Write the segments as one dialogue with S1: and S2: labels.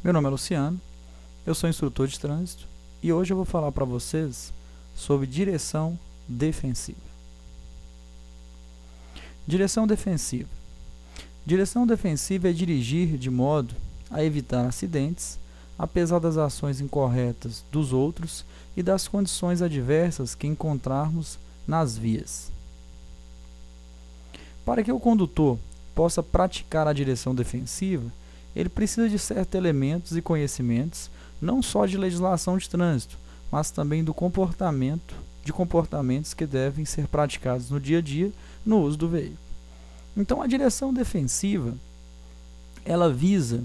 S1: Meu nome é Luciano, eu sou instrutor de trânsito e hoje eu vou falar para vocês sobre direção defensiva. Direção defensiva. Direção defensiva é dirigir de modo a evitar acidentes, apesar das ações incorretas dos outros e das condições adversas que encontrarmos nas vias. Para que o condutor possa praticar a direção defensiva, ele precisa de certos elementos e conhecimentos, não só de legislação de trânsito, mas também de comportamentos que devem ser praticados no dia a dia no uso do veículo. Então, a direção defensiva, ela visa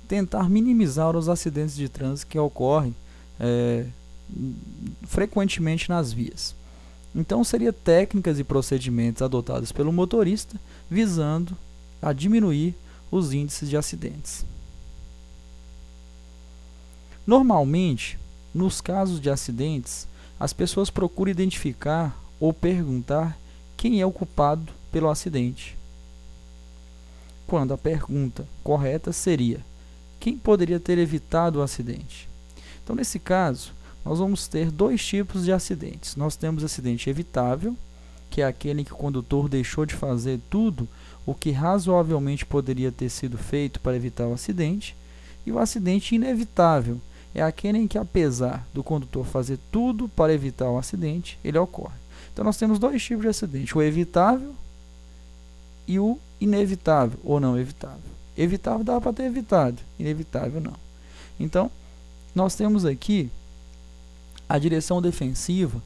S1: tentar minimizar os acidentes de trânsito que ocorrem frequentemente nas vias. Então, seria técnicas e procedimentos adotados pelo motorista visando a diminuir os índices de acidentes. Normalmente, nos casos de acidentes, as pessoas procuram identificar ou perguntar quem é o culpado pelo acidente, quando a pergunta correta seria: quem poderia ter evitado o acidente? Então, nesse caso, nós vamos ter dois tipos de acidentes. Nós temos acidente evitável, que é aquele em que o condutor deixou de fazer tudo o que razoavelmente poderia ter sido feito para evitar o acidente, e o acidente inevitável é aquele em que, apesar do condutor fazer tudo para evitar o acidente, ele ocorre. Então, nós temos dois tipos de acidente: o evitável e o inevitável ou não evitável. Evitável dá para ter evitado, inevitável não. Então, nós temos aqui a direção defensiva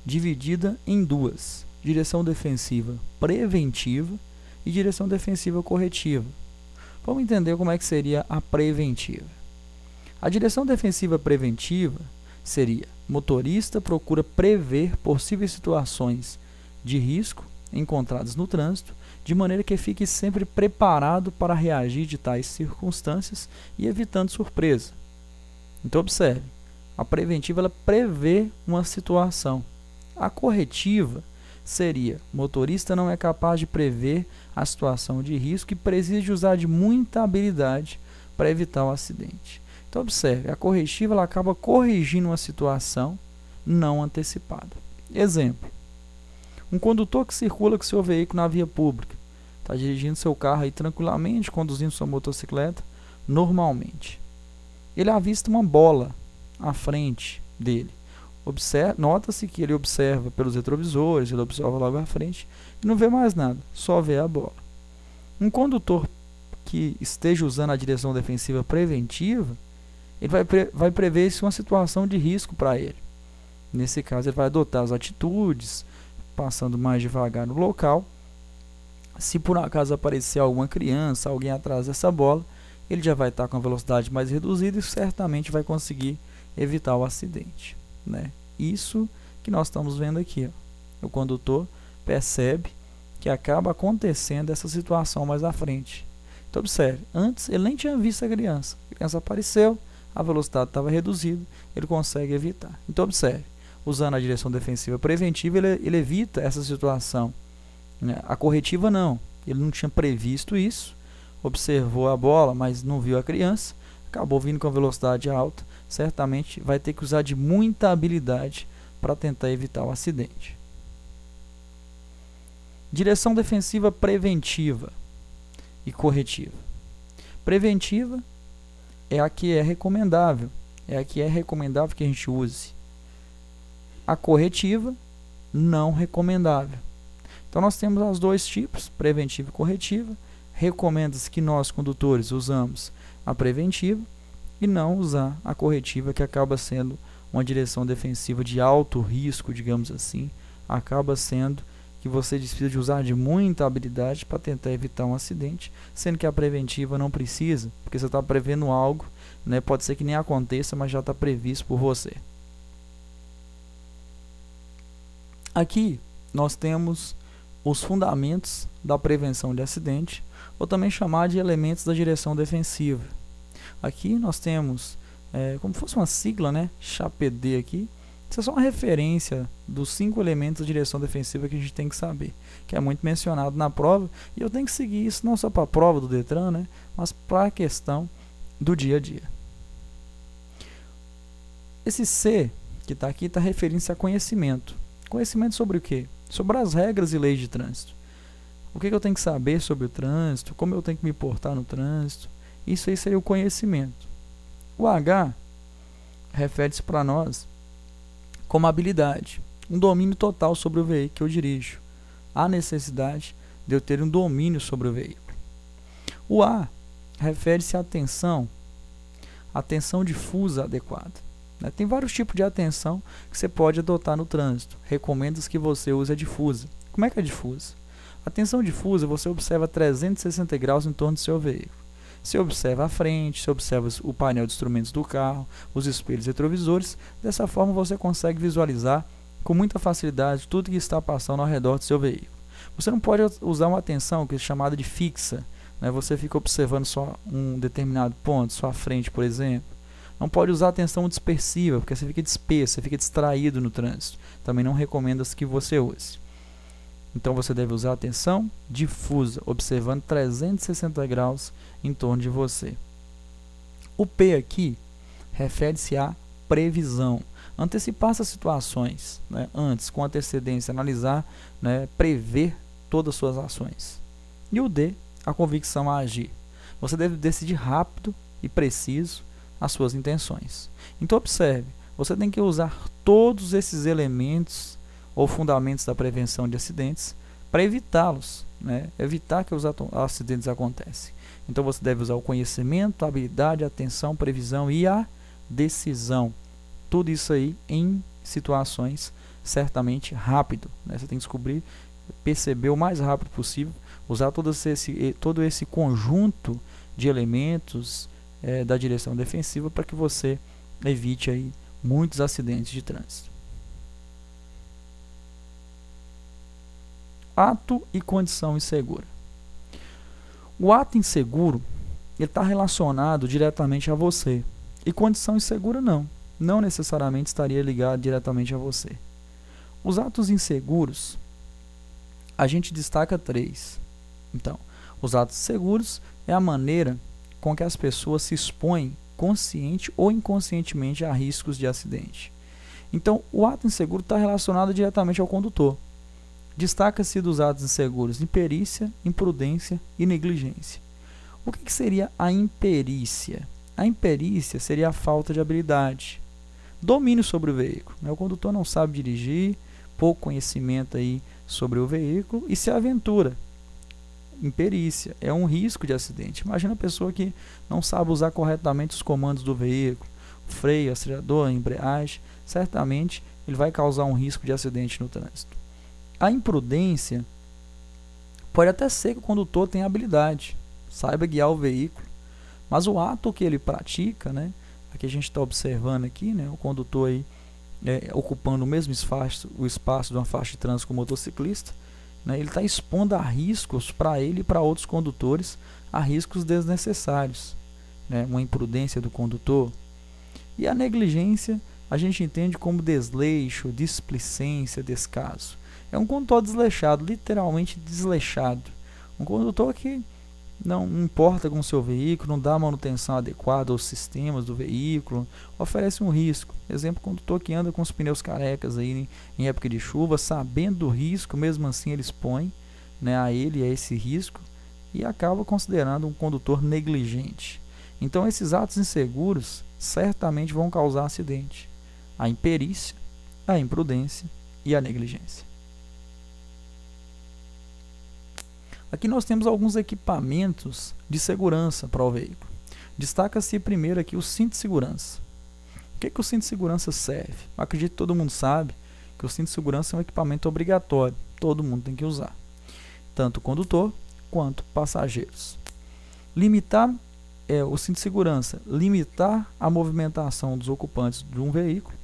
S1: dividida em duas: direção defensiva preventiva e direção defensiva corretiva. Vamos entender como é que seria a preventiva. A direção defensiva preventiva seria: motorista procura prever possíveis situações de risco encontradas no trânsito, de maneira que fique sempre preparado para reagir de tais circunstâncias e evitando surpresa. Então, observe, a preventiva ela prevê uma situação. A corretiva seria: motorista não é capaz de prever a situação de risco e precisa de usar de muita habilidade para evitar o acidente. Então, observe, a corretiva ela acaba corrigindo uma situação não antecipada. Exemplo: um condutor que circula com seu veículo na via pública, está dirigindo seu carro aí tranquilamente, conduzindo sua motocicleta normalmente. Ele avista uma bola à frente dele. Nota-se que ele observa pelos retrovisores, ele observa logo à frente e não vê mais nada, só vê a bola. Um condutor que esteja usando a direção defensiva preventiva, ele vai prever se uma situação de risco para ele. Nesse caso, ele vai adotar as atitudes, passando mais devagar no local. Se por acaso aparecer alguma criança, alguém atrás dessa bola, ele já vai estar com a velocidade mais reduzida e certamente vai conseguir evitar o acidente, né? Isso que nós estamos vendo aqui, ó. O condutor percebe que acaba acontecendo essa situação mais à frente. Então, observe, antes ele nem tinha visto a criança apareceu, a velocidade estava reduzida, ele consegue evitar. Então, observe, usando a direção defensiva preventiva, ele evita essa situação, né? A corretiva não, ele não tinha previsto isso, observou a bola, mas não viu a criança, acabou vindo com a velocidade alta, certamente vai ter que usar de muita habilidade para tentar evitar o acidente. Direção defensiva preventiva e corretiva. Preventiva é a que é recomendável, que a gente use. A corretiva, não recomendável. Então, nós temos os dois tipos, preventiva e corretiva. Recomenda-se que nós, condutores, usamos a preventiva e não usar a corretiva, que acaba sendo uma direção defensiva de alto risco, digamos assim. Acaba sendo que você precisa de usar de muita habilidade para tentar evitar um acidente, sendo que a preventiva não precisa, porque você está prevendo algo, né? Pode ser que nem aconteça, mas já está previsto por você. Aqui nós temos os fundamentos da prevenção de acidente, ou também chamar de elementos da direção defensiva. Aqui nós temos como se fosse uma sigla, né? CHAPD aqui. Isso é só uma referência dos 5 elementos da direção defensiva que a gente tem que saber, que é muito mencionado na prova, e eu tenho que seguir isso não só para a prova do Detran, né? Mas para a questão do dia a dia. Esse C que está aqui está referindo-se a conhecimento. Conhecimento sobre o quê? Sobre as regras e leis de trânsito. O que eu tenho que saber sobre o trânsito, como eu tenho que me portar no trânsito. Isso aí seria o conhecimento. O H refere-se para nós como habilidade, um domínio total sobre o veículo que eu dirijo. Há necessidade de eu ter um domínio sobre o veículo. O A refere-se à atenção difusa adequada. Tem vários tipos de atenção que você pode adotar no trânsito. Recomenda que você use a difusa. Como é que é difusa? Atenção difusa, você observa 360 graus em torno do seu veículo. Você observa a frente, você observa o painel de instrumentos do carro, os espelhos retrovisores. Dessa forma você consegue visualizar com muita facilidade tudo que está passando ao redor do seu veículo. Você não pode usar uma atenção que é chamada de fixa. Você fica observando só um determinado ponto, sua frente, por exemplo. Não pode usar atenção dispersiva, porque você fica disperso, você fica distraído no trânsito. Também não recomenda que você use. Então você deve usar atenção difusa, observando 360 graus em torno de você. O P aqui refere-se à previsão. Antecipar essas situações, antes, com antecedência, analisar, prever todas as suas ações. E o D, a convicção a agir. Você deve decidir rápido e preciso as suas intenções. Então observe, você tem que usar todos esses elementos ou fundamentos da prevenção de acidentes para evitá-los, evitar que os acidentes aconteçam. Então você deve usar o conhecimento, a habilidade, a atenção, previsão e a decisão. Tudo isso aí em situações certamente rápido. Você tem que descobrir, perceber o mais rápido possível, usar todo esse conjunto de elementos da direção defensiva para que você evite aí muitos acidentes de trânsito. Ato e condição insegura. O ato inseguro está relacionado diretamente a você, e condição insegura não necessariamente estaria ligado diretamente a você. Os atos inseguros, a gente destaca 3. Então, os atos seguros é a maneira com que as pessoas se expõem consciente ou inconscientemente a riscos de acidente. Então, o ato inseguro está relacionado diretamente ao condutor. Destaca-se dos atos inseguros imperícia, imprudência e negligência. O que seria a imperícia? A imperícia seria a falta de habilidade, domínio sobre o veículo. O condutor não sabe dirigir, pouco conhecimento aí sobre o veículo e se aventura. Imperícia é um risco de acidente. Imagina a pessoa que não sabe usar corretamente os comandos do veículo, freio, acelerador, embreagem, certamente ele vai causar um risco de acidente no trânsito. A imprudência pode até ser que o condutor tenha habilidade, saiba guiar o veículo, mas o ato que ele pratica, aqui a gente está observando aqui, o condutor aí ocupando o mesmo espaço de uma faixa de trânsito com o motociclista, ele está expondo a riscos para ele e para outros condutores, a riscos desnecessários, uma imprudência do condutor. E a negligência a gente entende como desleixo, displicência, descaso. É um condutor desleixado, literalmente desleixado. Um condutor que não importa com o seu veículo, não dá manutenção adequada aos sistemas do veículo, oferece um risco. Exemplo, condutor que anda com os pneus carecas aí em época de chuva, sabendo do risco, mesmo assim ele expõe a ele a esse risco e acaba considerando um condutor negligente. Então esses atos inseguros certamente vão causar acidente. A imperícia, a imprudência e a negligência. Aqui nós temos alguns equipamentos de segurança para o veículo. Destaca-se primeiro aqui o cinto de segurança. O que o cinto de segurança serve? Eu acredito que todo mundo sabe que o cinto de segurança é um equipamento obrigatório. Todo mundo tem que usar. Tanto o condutor quanto passageiros. O cinto de segurança, limitar a movimentação dos ocupantes de um veículo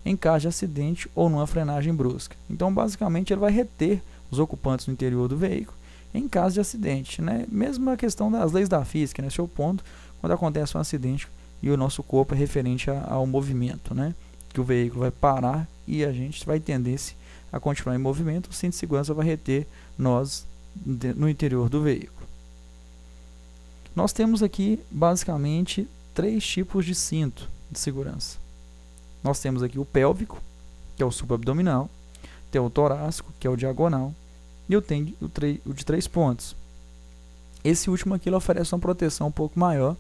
S1: em caso de acidente ou numa frenagem brusca. Então, basicamente, ele vai reter os ocupantes no interior do veículo em caso de acidente, Mesmo a questão das leis da física, nesse ponto, quando acontece um acidente e o nosso corpo é referente ao movimento, Que o veículo vai parar e a gente vai tendência a continuar em movimento, o cinto de segurança vai reter nós no interior do veículo. Nós temos aqui basicamente 3 tipos de cinto de segurança. Nós temos aqui o pélvico, que é o subabdominal, tem o torácico, que é o diagonal, e eu tenho o de 3 pontos. Esse último aqui ele oferece uma proteção um pouco maior,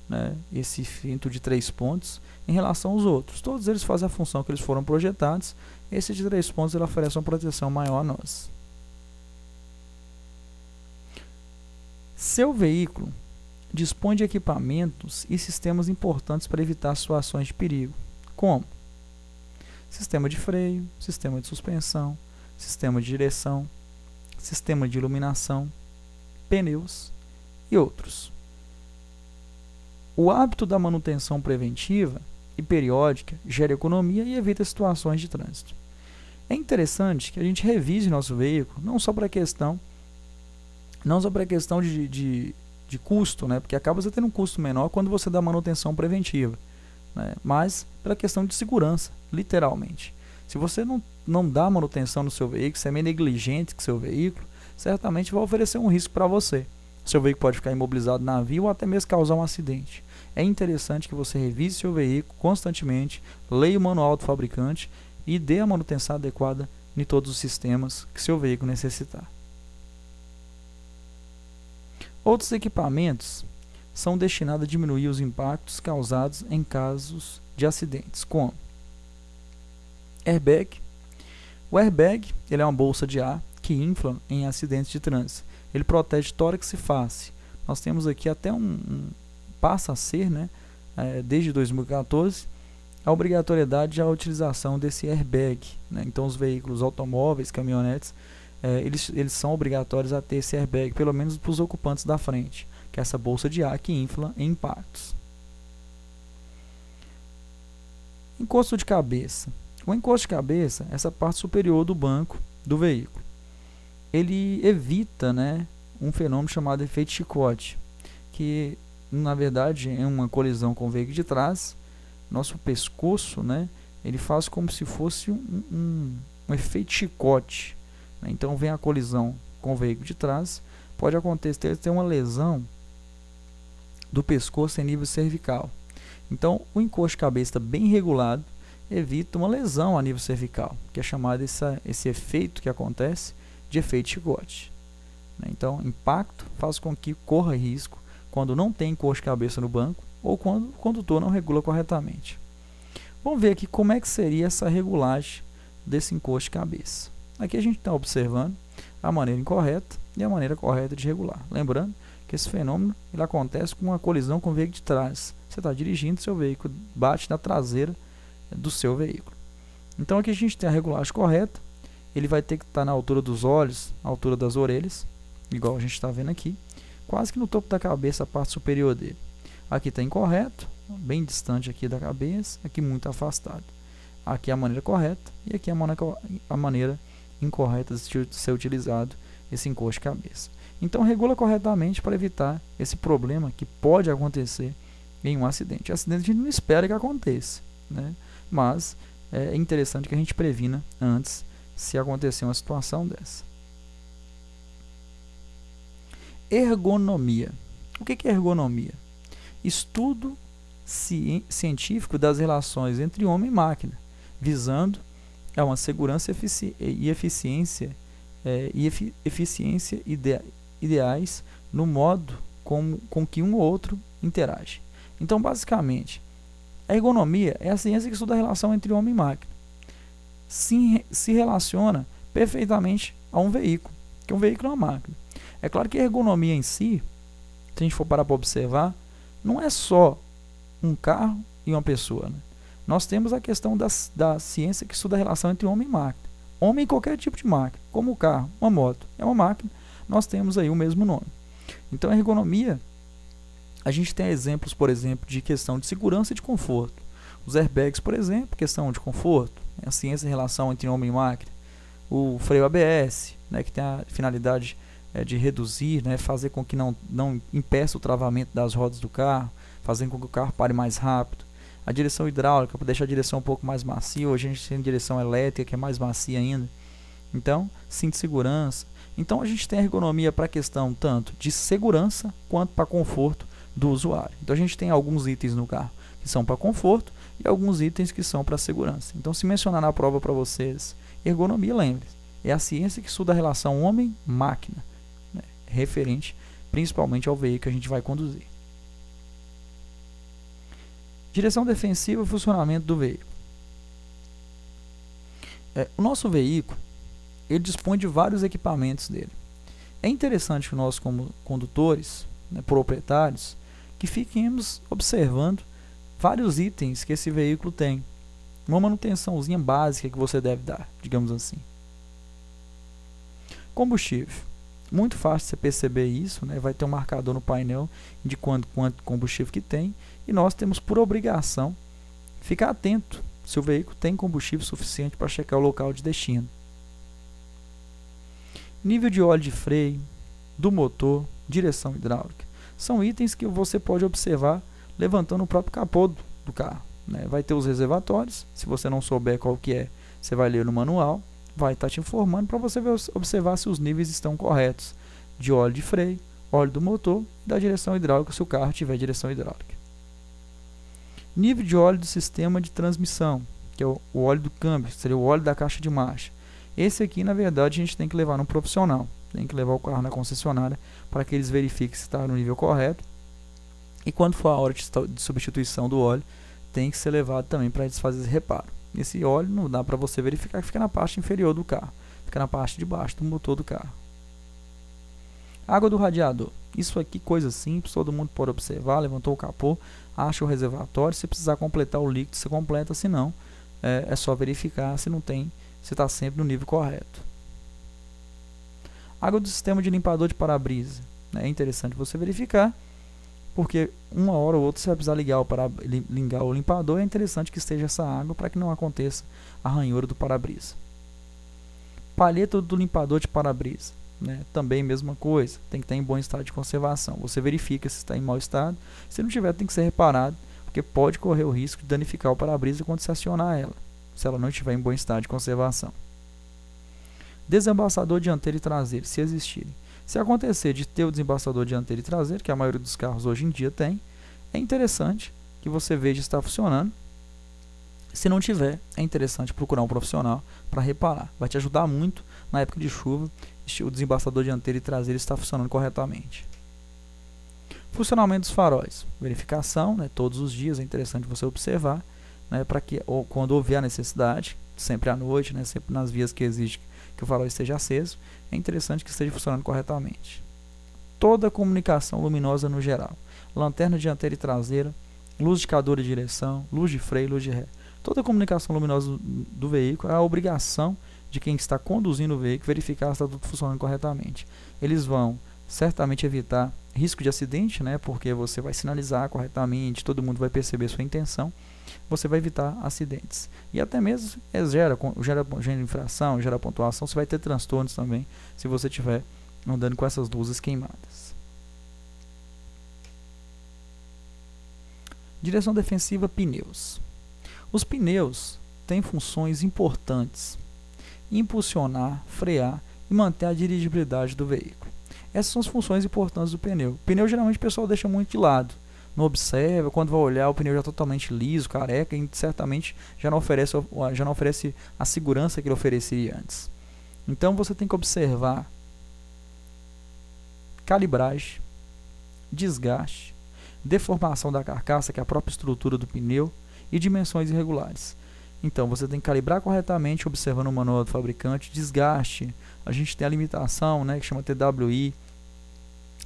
S1: né, esse cinto de 3 pontos, em relação aos outros. Todos eles fazem a função que eles foram projetados. Esse de 3 pontos ele oferece uma proteção maior a nós. Seu veículo dispõe de equipamentos e sistemas importantes para evitar situações de perigo, como sistema de freio, sistema de suspensão, sistema de direção, sistema de iluminação, pneus e outros. O hábito da manutenção preventiva e periódica gera economia e evita situações de trânsito. É interessante que a gente revise nosso veículo, não só para a questão de custo, né? Porque acaba você tendo um custo menor quando você dá manutenção preventiva, né? Mas pela questão de segurança, literalmente. Se você não dá manutenção no seu veículo, se é meio negligente com seu veículo, certamente vai oferecer um risco para você. Seu veículo pode ficar imobilizado na via ou até mesmo causar um acidente. É interessante que você revise seu veículo constantemente, leia o manual do fabricante e dê a manutenção adequada em todos os sistemas que seu veículo necessitar. Outros equipamentos são destinados a diminuir os impactos causados em casos de acidentes, como airbag. O airbag ele é uma bolsa de ar que infla em acidentes de trânsito. Ele protege tórax e face. Nós temos aqui até passa a ser, né, desde 2014, a obrigatoriedade da utilização desse airbag, né? Então os veículos automóveis, caminhonetes, eles são obrigatórios a ter esse airbag, pelo menos para os ocupantes da frente, que é essa bolsa de ar que infla em impactos. Encosto de cabeça. O encosto de cabeça é essa parte superior do banco do veículo. Ele evita, né, um fenômeno chamado efeito chicote, que na verdade é uma colisão com o veículo de trás. Nosso pescoço, né, ele faz como se fosse um efeito chicote, né? Então vem a colisão com o veículo de trás, pode acontecer ter uma lesão do pescoço em nível cervical. Então o encosto de cabeça bem regulado evita uma lesão a nível cervical, que é chamado esse efeito que acontece de efeito chicote, né? Então impacto faz com que corra risco quando não tem encosto de cabeça no banco ou quando o condutor não regula corretamente. Vamos ver aqui como é que seria essa regulagem desse encosto de cabeça. Aqui a gente está observando a maneira incorreta e a maneira correta de regular. Lembrando que esse fenômeno ele acontece com uma colisão com o veículo de trás. Você está dirigindo, seu veículo bate na traseira do seu veículo. Então aqui a gente tem a regulagem correta. Ele vai ter que estar na altura dos olhos, na altura das orelhas, igual a gente está vendo aqui, quase que no topo da cabeça, a parte superior dele. Aqui está incorreto, bem distante aqui da cabeça, aqui muito afastado. Aqui é a maneira correta e aqui é a maneira incorreta de ser utilizado esse encosto de cabeça. Então regula corretamente para evitar esse problema que pode acontecer em um acidente. Acidente a gente não espera que aconteça, né? Mas é interessante que a gente previna antes se acontecer uma situação dessa. Ergonomia. O que é ergonomia? Estudo científico das relações entre homem e máquina, visando uma segurança e eficiência ideais no modo com que um ou outro interage. Então, basicamente, a ergonomia é a ciência que estuda a relação entre homem e máquina. Se relaciona perfeitamente a um veículo, que um veículo é uma máquina. É claro que a ergonomia em si, se a gente for parar para observar, não é só um carro e uma pessoa, né? Nós temos a questão da ciência que estuda a relação entre homem e máquina. Homem e qualquer tipo de máquina, como o carro, uma moto, é uma máquina, nós temos aí o mesmo nome. Então a ergonomia, a gente tem exemplos, por exemplo, de questão de segurança e de conforto. Os airbags, por exemplo, questão de conforto, a ciência em relação entre homem e máquina. O freio ABS, né, que tem a finalidade de reduzir, né, fazer com que não impeça o travamento das rodas do carro, fazendo com que o carro pare mais rápido. A direção hidráulica, para deixar a direção um pouco mais macia. Hoje a gente tem direção elétrica, que é mais macia ainda. Então, cinto de segurança. Então, a gente tem a ergonomia para a questão tanto de segurança quanto para conforto do usuário. Então, a gente tem alguns itens no carro que são para conforto, e alguns itens que são para segurança. Então, se mencionar na prova para vocês ergonomia, lembre, é a ciência que estuda a relação homem-máquina, né, referente principalmente ao veículo que a gente vai conduzir. Direção defensiva e funcionamento do veículo. O nosso veículo, ele dispõe de vários equipamentos dele. É interessante que nós, como condutores, né, proprietários, que fiquemos observando vários itens que esse veículo tem. Uma manutençãozinha básica que você deve dar, digamos assim. Combustível. Muito fácil você perceber isso, né? Vai ter um marcador no painel de quanto combustível que tem, e nós temos por obrigação ficar atento se o veículo tem combustível suficiente para checar o local de destino. Nível de óleo de freio, do motor, direção hidráulica. São itens que você pode observar levantando o próprio capô do carro, né? Vai ter os reservatórios, se você não souber qual que é, você vai ler no manual, vai estar te informando para você observar se os níveis estão corretos de óleo de freio, óleo do motor e da direção hidráulica, se o carro tiver direção hidráulica. Nível de óleo do sistema de transmissão, que é o óleo do câmbio, seria o óleo da caixa de marcha. Esse aqui, na verdade, a gente tem que levar no profissional, tem que levar o carro na concessionária para que eles verifiquem se está no nível correto. E quando for a hora de substituição do óleo, tem que ser levado também para eles fazerem reparo. Esse óleo não dá para você verificar, que fica na parte inferior do carro, fica na parte de baixo do motor do carro. Água do radiador. Isso aqui, coisa simples, todo mundo pode observar. Levantou o capô, acha o reservatório. Se precisar completar o líquido, você completa. Se não, é só verificar se não tem, se está sempre no nível correto. Água do sistema de limpador de para-brisa. É interessante você verificar, porque uma hora ou outra você vai precisar ligar o limpador. É interessante que esteja essa água para que não aconteça a ranhura do para-brisa. Palheta do limpador de para-brisa. Né? Também mesma coisa, tem que estar em bom estado de conservação. Você verifica se está em mau estado. Se não tiver, tem que ser reparado, porque pode correr o risco de danificar o para-brisa quando se acionar ela, se ela não estiver em bom estado de conservação. Desembaçador dianteiro e traseiro, se existirem. Se acontecer de ter o desembaçador dianteiro e traseiro, que a maioria dos carros hoje em dia tem, é interessante que você veja se está funcionando. Se não tiver, é interessante procurar um profissional para reparar. Vai te ajudar muito na época de chuva, o desembaçador dianteiro e traseiro está funcionando corretamente. Funcionamento dos faróis. Verificação, né, todos os dias, é interessante você observar, né, para que quando houver a necessidade, sempre à noite, né, sempre nas vias que exige que o farol esteja aceso, é interessante que esteja funcionando corretamente. Toda a comunicação luminosa no geral. Lanterna dianteira e traseira, luz indicador de direção, luz de freio, luz de ré. Toda a comunicação luminosa do veículo é a obrigação de quem está conduzindo o veículo verificar se está tudo funcionando corretamente. Eles vão certamente evitar risco de acidente, né, porque você vai sinalizar corretamente, todo mundo vai perceber sua intenção, você vai evitar acidentes. E até mesmo gera infração, gera pontuação, você vai ter transtornos também se você estiver andando com essas luzes queimadas. Direção defensiva, pneus. Os pneus têm funções importantes: impulsionar, frear e manter a dirigibilidade do veículo. Essas são as funções importantes do pneu. O pneu geralmente o pessoal deixa muito de lado, não observa, quando vai olhar o pneu já totalmente liso, careca, e certamente já não oferece a segurança que ele ofereceria antes. Então você tem que observar calibragem, desgaste, deformação da carcaça, que é a própria estrutura do pneu, e dimensões irregulares. Então você tem que calibrar corretamente, observando o manual do fabricante. Desgaste, a gente tem a limitação, né, que chama TWI,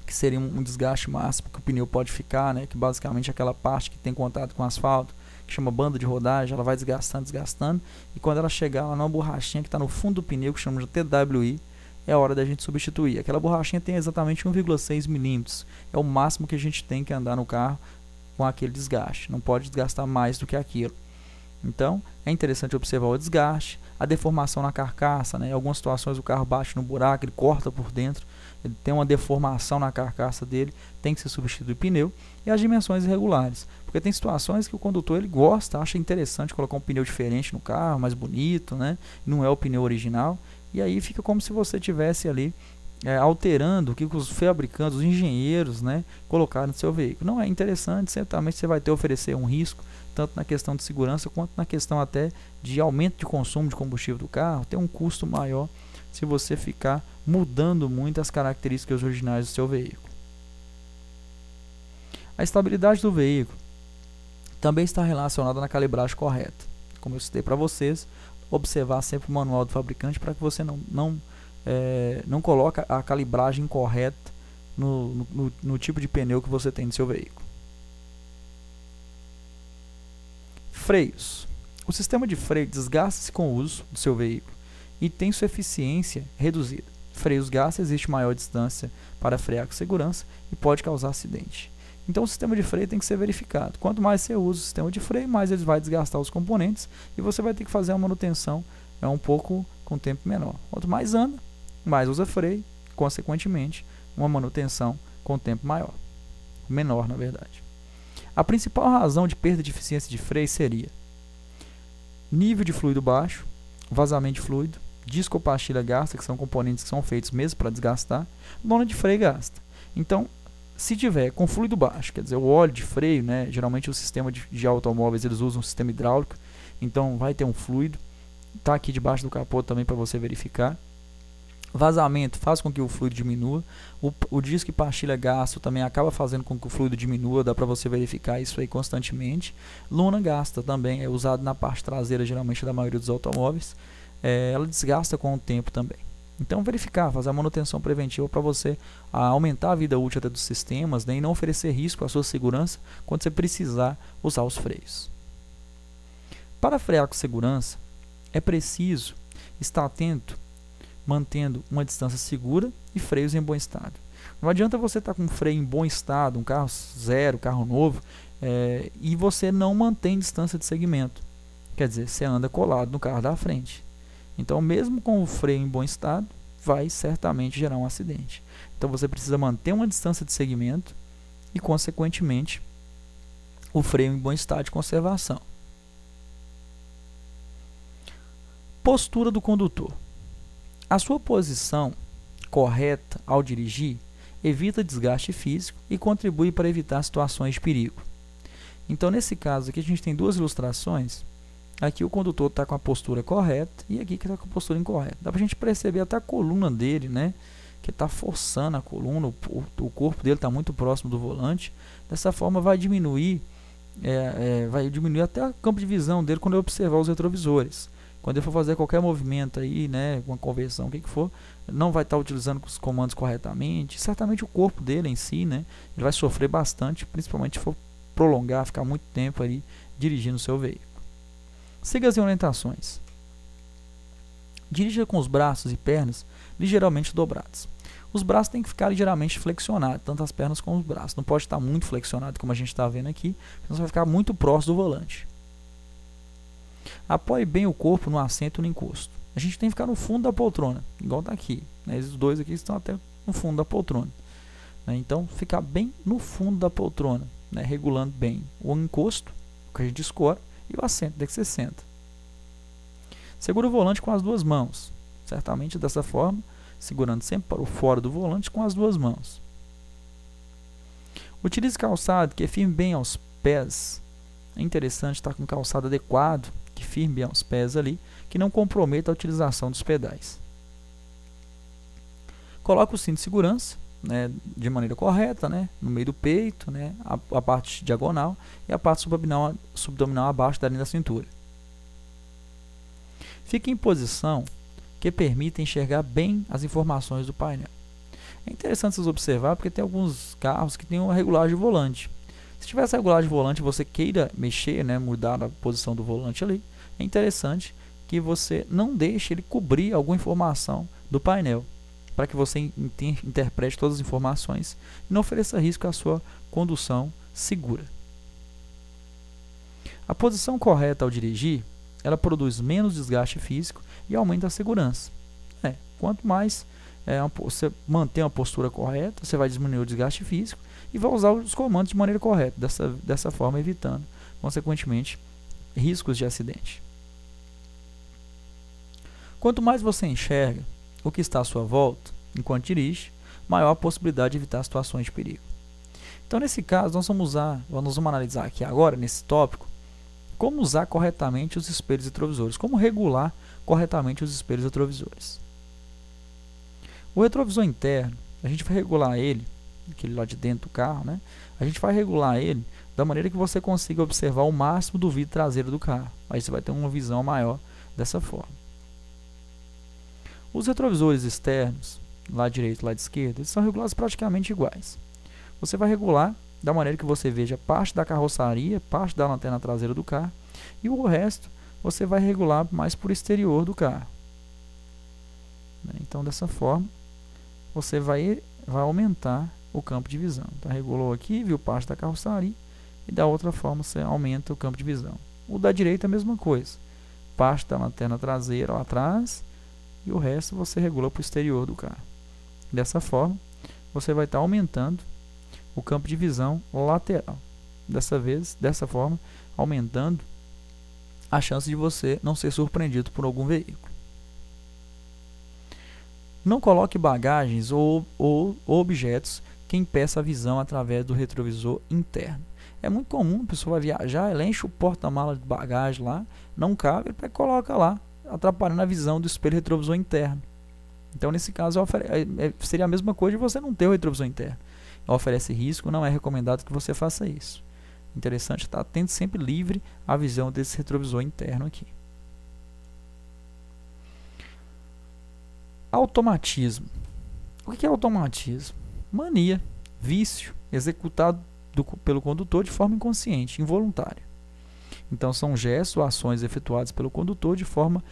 S1: que seria um desgaste máximo que o pneu pode ficar, né, que basicamente é aquela parte que tem contato com o asfalto, que chama banda de rodagem. Ela vai desgastando, e quando ela chegar lá numa borrachinha que está no fundo do pneu, que chama de TWI, é a hora da gente substituir. Aquela borrachinha tem exatamente 1,6 milímetros, é o máximo que a gente tem que andar no carro com aquele desgaste, não pode desgastar mais do que aquilo. Então, é interessante observar o desgaste, a deformação na carcaça, né? Em algumas situações o carro bate no buraco, ele corta por dentro, ele tem uma deformação na carcaça dele, tem que ser substituído o pneu, e as dimensões irregulares, porque tem situações que o condutor ele gosta, acha interessante colocar um pneu diferente no carro, mais bonito, né? Não é o pneu original, e aí fica como se você tivesse ali alterando o que os fabricantes, os engenheiros, né, colocaram no seu veículo. Não é interessante, certamente você vai ter oferecer um risco, tanto na questão de segurança, quanto na questão até de aumento de consumo de combustível do carro, tem um custo maior se você ficar mudando muito as características originais do seu veículo. A estabilidade do veículo também está relacionada na calibragem correta. Como eu citei para vocês, observar sempre o manual do fabricante para que você não coloque a calibragem incorreta no tipo de pneu que você tem no seu veículo. Freios. O sistema de freio desgasta-se com o uso do seu veículo e tem sua eficiência reduzida. Freios gastam, existe maior distância para frear com segurança e pode causar acidente. Então o sistema de freio tem que ser verificado. Quanto mais você usa o sistema de freio, mais ele vai desgastar os componentes e você vai ter que fazer uma manutenção um pouco com tempo menor. Quanto mais anda, mais usa freio, consequentemente, uma manutenção com tempo menor, na verdade. A principal razão de perda de eficiência de freio seria nível de fluido baixo, vazamento de fluido, disco ou pastilha gasta, que são componentes que são feitos mesmo para desgastar, lona de freio gasta. Então, se tiver com fluido baixo, quer dizer, o óleo de freio, né, geralmente o sistema de automóveis eles usam um sistema hidráulico, então vai ter um fluido, está aqui debaixo do capô também para você verificar. Vazamento faz com que o fluido diminua, o disco e pastilha gasto também acaba fazendo com que o fluido diminua, dá para você verificar isso aí constantemente. Lona gasta também, é usado na parte traseira geralmente da maioria dos automóveis, ela desgasta com o tempo também. Então verificar, fazer a manutenção preventiva para você aumentar a vida útil dos sistemas, né, e não oferecer risco à sua segurança quando você precisar usar os freios. Para frear com segurança, é preciso estar atento, mantendo uma distância segura e freios em bom estado. Não adianta você estar com um freio em bom estado, um carro zero, carro novo, e você não mantém distância de segmento. Quer dizer, você anda colado no carro da frente. Então, mesmo com o freio em bom estado, vai certamente gerar um acidente. Então, você precisa manter uma distância de segmento e, consequentemente, o freio em bom estado de conservação. Postura do condutor. A sua posição correta ao dirigir evita desgaste físico e contribui para evitar situações de perigo. Então, nesse caso aqui, a gente tem duas ilustrações. Aqui o condutor está com a postura correta e aqui que está com a postura incorreta. Dá para a gente perceber até a coluna dele, né? Que está forçando a coluna, o corpo dele está muito próximo do volante. Dessa forma vai diminuir até o campo de visão dele quando ele observar os retrovisores. Quando ele for fazer qualquer movimento aí, né, uma conversão, o que for, não vai estar utilizando os comandos corretamente. Certamente o corpo dele em si, né, ele vai sofrer bastante, principalmente se for prolongar, ficar muito tempo ali dirigindo o seu veículo. Siga as orientações. Dirija com os braços e pernas ligeiramente dobrados. Os braços têm que ficar ligeiramente flexionados, tanto as pernas como os braços. Não pode estar muito flexionado, como a gente está vendo aqui, senão você vai ficar muito próximo do volante. Apoie bem o corpo no assento e no encosto. A gente tem que ficar no fundo da poltrona, igual está aqui. Né? Esses dois aqui estão até no fundo da poltrona. Né? Então, ficar bem no fundo da poltrona, né? Regulando bem o encosto, que a gente escora, e o assento que você senta. Segura o volante com as duas mãos, certamente dessa forma, segurando sempre para o fora do volante com as duas mãos. Utilize calçado que firme bem aos pés. É interessante estar com calçado adequado, que firme bem aos pés ali, que não comprometa a utilização dos pedais. Coloque o cinto de segurança, né, de maneira correta, né, no meio do peito, né, a parte diagonal e a parte subabdominal abaixo da linha da cintura. Fique em posição que permita enxergar bem as informações do painel. É interessante vocês observar porque tem alguns carros que têm uma regulagem de volante. Se tiver essa regulagem de volante e você queira mexer, né, mudar a posição do volante ali, é interessante que você não deixe ele cobrir alguma informação do painel, para que você interprete todas as informações e não ofereça risco à sua condução segura. A posição correta ao dirigir, ela produz menos desgaste físico e aumenta a segurança. Quanto mais você manter uma postura correta, você vai diminuir o desgaste físico e vai usar os comandos de maneira correta, dessa forma evitando, consequentemente, riscos de acidente. Quanto mais você enxerga o que está à sua volta, enquanto dirige, maior a possibilidade de evitar situações de perigo. Então, nesse caso, nós vamos analisar aqui agora, nesse tópico, como usar corretamente os espelhos retrovisores, como regular corretamente os espelhos retrovisores. O retrovisor interno, a gente vai regular ele, aquele lá de dentro do carro, né? A gente vai regular ele da maneira que você consiga observar o máximo do vidro traseiro do carro. Aí você vai ter uma visão maior dessa forma. Os retrovisores externos, lado direito e lado esquerdo, eles são regulados praticamente iguais. Você vai regular da maneira que você veja parte da carroceria, parte da lanterna traseira do carro, e o resto você vai regular mais por exterior do carro. Então, dessa forma, você vai aumentar o campo de visão. Então, regulou aqui, viu parte da carroceria, e da outra forma você aumenta o campo de visão. O da direita é a mesma coisa. Parte da lanterna traseira lá atrás, e o resto você regula para o exterior do carro. Dessa forma, você vai estar aumentando o campo de visão lateral. Dessa forma, aumentando a chance de você não ser surpreendido por algum veículo. Não coloque bagagens ou objetos que impeçam a visão através do retrovisor interno. É muito comum, a pessoa vai viajar, ela enche o porta-mala de bagagem lá, não cabe, ele coloca lá, atrapalhando a visão do espelho retrovisor interno. Então, nesse caso, seria a mesma coisa de você não ter o retrovisor interno. Oferece risco, não é recomendado que você faça isso. Interessante estar tendo sempre livre a visão desse retrovisor interno aqui. Automatismo. O que é automatismo? Mania, vício, executado pelo condutor de forma inconsciente, involuntária. Então, são gestos ou ações efetuadas pelo condutor de forma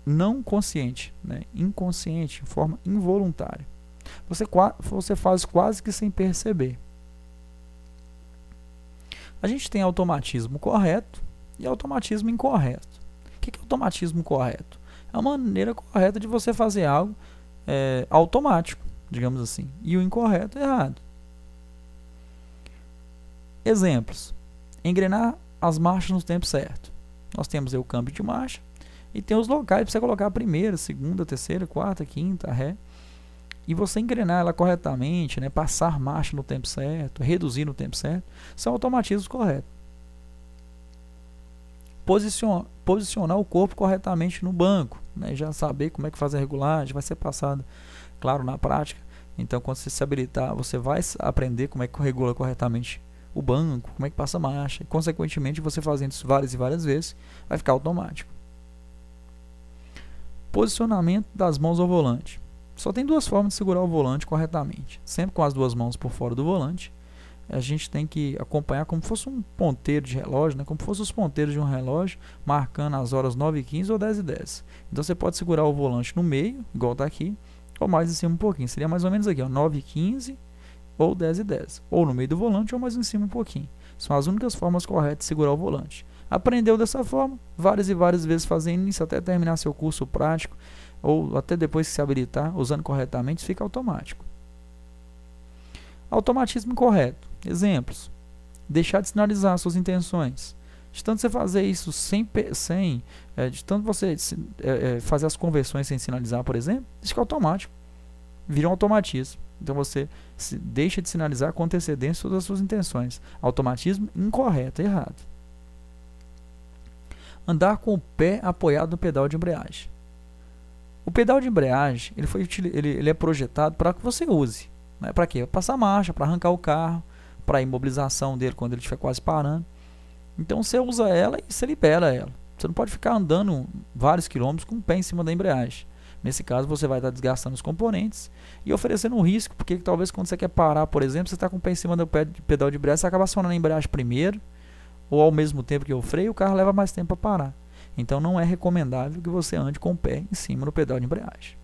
S1: não consciente, né? Inconsciente, de forma involuntária. Você faz quase que sem perceber. A gente tem automatismo correto e automatismo incorreto. O que é automatismo correto? É uma maneira correta de você fazer algo automático, digamos assim. E o incorreto é errado. Exemplos. Engrenar as marchas no tempo certo. Nós temos aí o câmbio de marcha e tem os locais para você colocar a primeira, segunda, terceira, quarta, quinta, ré. E você engrenar ela corretamente, né, passar marcha no tempo certo, reduzir no tempo certo, são automatismos corretos. Posicionar o corpo corretamente no banco, né, já saber como é que faz a regulagem, vai ser passado, claro, na prática. Então, quando você se habilitar, você vai aprender como é que regula corretamente o banco, como é que passa a marcha, e, consequentemente, você fazendo isso várias e várias vezes, vai ficar automático. Posicionamento das mãos ao volante. Só tem duas formas de segurar o volante corretamente. Sempre com as duas mãos por fora do volante. A gente tem que acompanhar como se fosse um ponteiro de relógio, né? Como se fosse os ponteiros de um relógio, marcando as horas 9h15 ou 10h10. Então você pode segurar o volante no meio, igual está aqui, ou mais em cima um pouquinho. Seria mais ou menos aqui, 9h15 ou 10h10. Ou no meio do volante ou mais em cima um pouquinho. São as únicas formas corretas de segurar o volante. Aprendeu dessa forma, várias e várias vezes fazendo isso até terminar seu curso prático, ou até depois que se habilitar, usando corretamente, fica automático. Automatismo incorreto. Exemplos. Deixar de sinalizar suas intenções. De tanto você fazer isso de tanto você fazer as conversões sem sinalizar, por exemplo, isso fica automático. Vira um automatismo. Então você deixa de sinalizar com antecedência todas as suas intenções. Automatismo incorreto, errado. Andar com o pé apoiado no pedal de embreagem. O pedal de embreagem ele é projetado para que você use. Né? Para quê? Para passar marcha, para arrancar o carro, para a imobilização dele quando ele estiver quase parando. Então você usa ela e você libera ela. Você não pode ficar andando vários quilômetros com o pé em cima da embreagem. Nesse caso você vai estar desgastando os componentes e oferecendo um risco, porque talvez quando você quer parar, por exemplo, você está com o pé em cima do pedal de embreagem, você acaba acionando a embreagem primeiro, ou ao mesmo tempo que o freio, o carro leva mais tempo para parar. Então não é recomendável que você ande com o pé em cima do pedal de embreagem.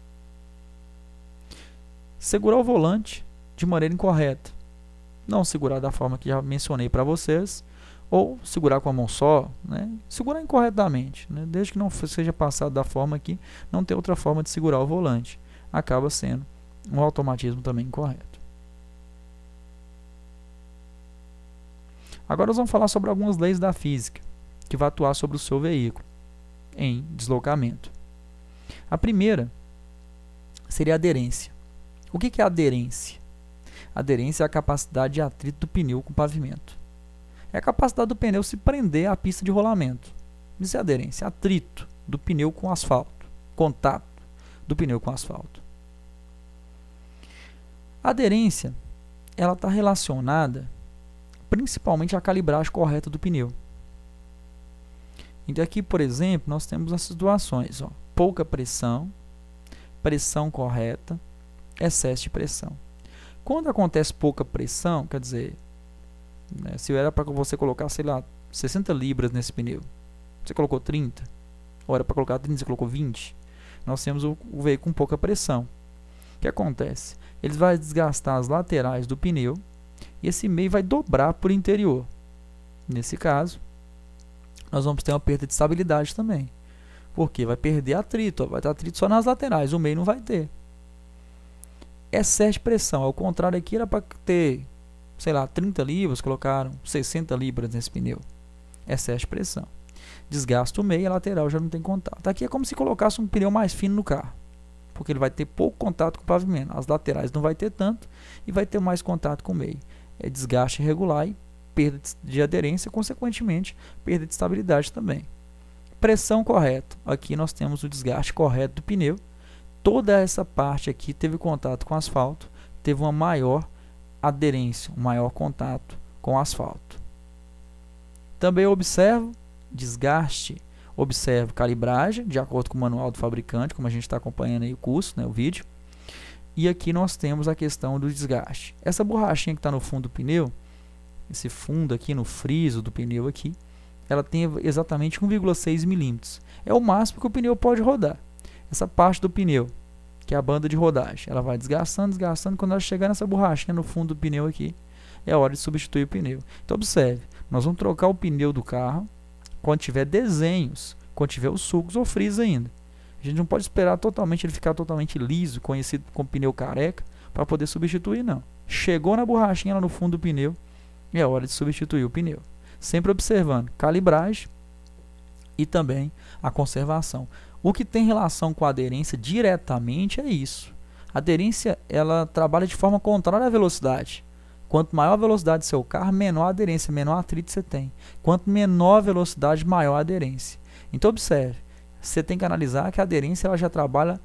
S1: Segurar o volante de maneira incorreta. Não segurar da forma que já mencionei para vocês, ou segurar com a mão só, né? Segurar incorretamente, né? Desde que não seja passado da forma que não tem outra forma de segurar o volante. Acaba sendo um automatismo também incorreto. Agora nós vamos falar sobre algumas leis da física que vai atuar sobre o seu veículo em deslocamento. A primeira seria a aderência. O que é aderência? Aderência é a capacidade de atrito do pneu com o pavimento. É a capacidade do pneu se prender à pista de rolamento. Isso é aderência, atrito do pneu com o asfalto, contato do pneu com o asfalto. A aderência, ela está relacionada principalmente à calibragem correta do pneu. Então aqui, por exemplo, nós temos as situações, ó, pouca pressão, pressão correta, excesso de pressão. Quando acontece pouca pressão, quer dizer, né, se era para você colocar, sei lá, 60 libras nesse pneu, você colocou 30, ou era para colocar 30, você colocou 20, nós temos o veículo com pouca pressão. O que acontece? Ele vai desgastar as laterais do pneu e esse meio vai dobrar por interior. Nesse caso, nós vamos ter uma perda de estabilidade também, porque vai perder atrito, ó, vai ter atrito só nas laterais, o meio não vai ter. Excesso de pressão, ao contrário aqui era para ter, sei lá, 30 libras, colocaram 60 libras nesse pneu. Excesso de pressão. Desgasta o meio e a lateral já não tem contato. Aqui é como se colocasse um pneu mais fino no carro, porque ele vai ter pouco contato com o pavimento. As laterais não vai ter tanto e vai ter mais contato com o meio. É desgaste irregular e perda de aderência, consequentemente, perda de estabilidade também. Pressão correta. Aqui nós temos o desgaste correto do pneu. Toda essa parte aqui teve contato com o asfalto, teve uma maior aderência, um maior contato com o asfalto. Também observo desgaste, observo calibragem, de acordo com o manual do fabricante, como a gente está acompanhando aí o curso, né, o vídeo. E aqui nós temos a questão do desgaste. Essa borrachinha que está no fundo do pneu, esse fundo aqui no friso do pneu aqui, ela tem exatamente 1,6 milímetros. É o máximo que o pneu pode rodar. Essa parte do pneu, que é a banda de rodagem, ela vai desgastando, desgastando. Quando ela chegar nessa borrachinha no fundo do pneu aqui, é hora de substituir o pneu. Então observe, nós vamos trocar o pneu do carro quando tiver desenhos, quando tiver os sulcos ou frisos ainda. A gente não pode esperar totalmente ele ficar totalmente liso, conhecido como pneu careca, para poder substituir, não. Chegou na borrachinha lá no fundo do pneu, é hora de substituir o pneu. Sempre observando calibragem e também a conservação. O que tem relação com a aderência diretamente é isso. A aderência, ela trabalha de forma contrária à velocidade. Quanto maior a velocidade do seu carro, menor a aderência, menor atrito você tem. Quanto menor a velocidade, maior a aderência. Então observe, você tem que analisar que a aderência ela já trabalha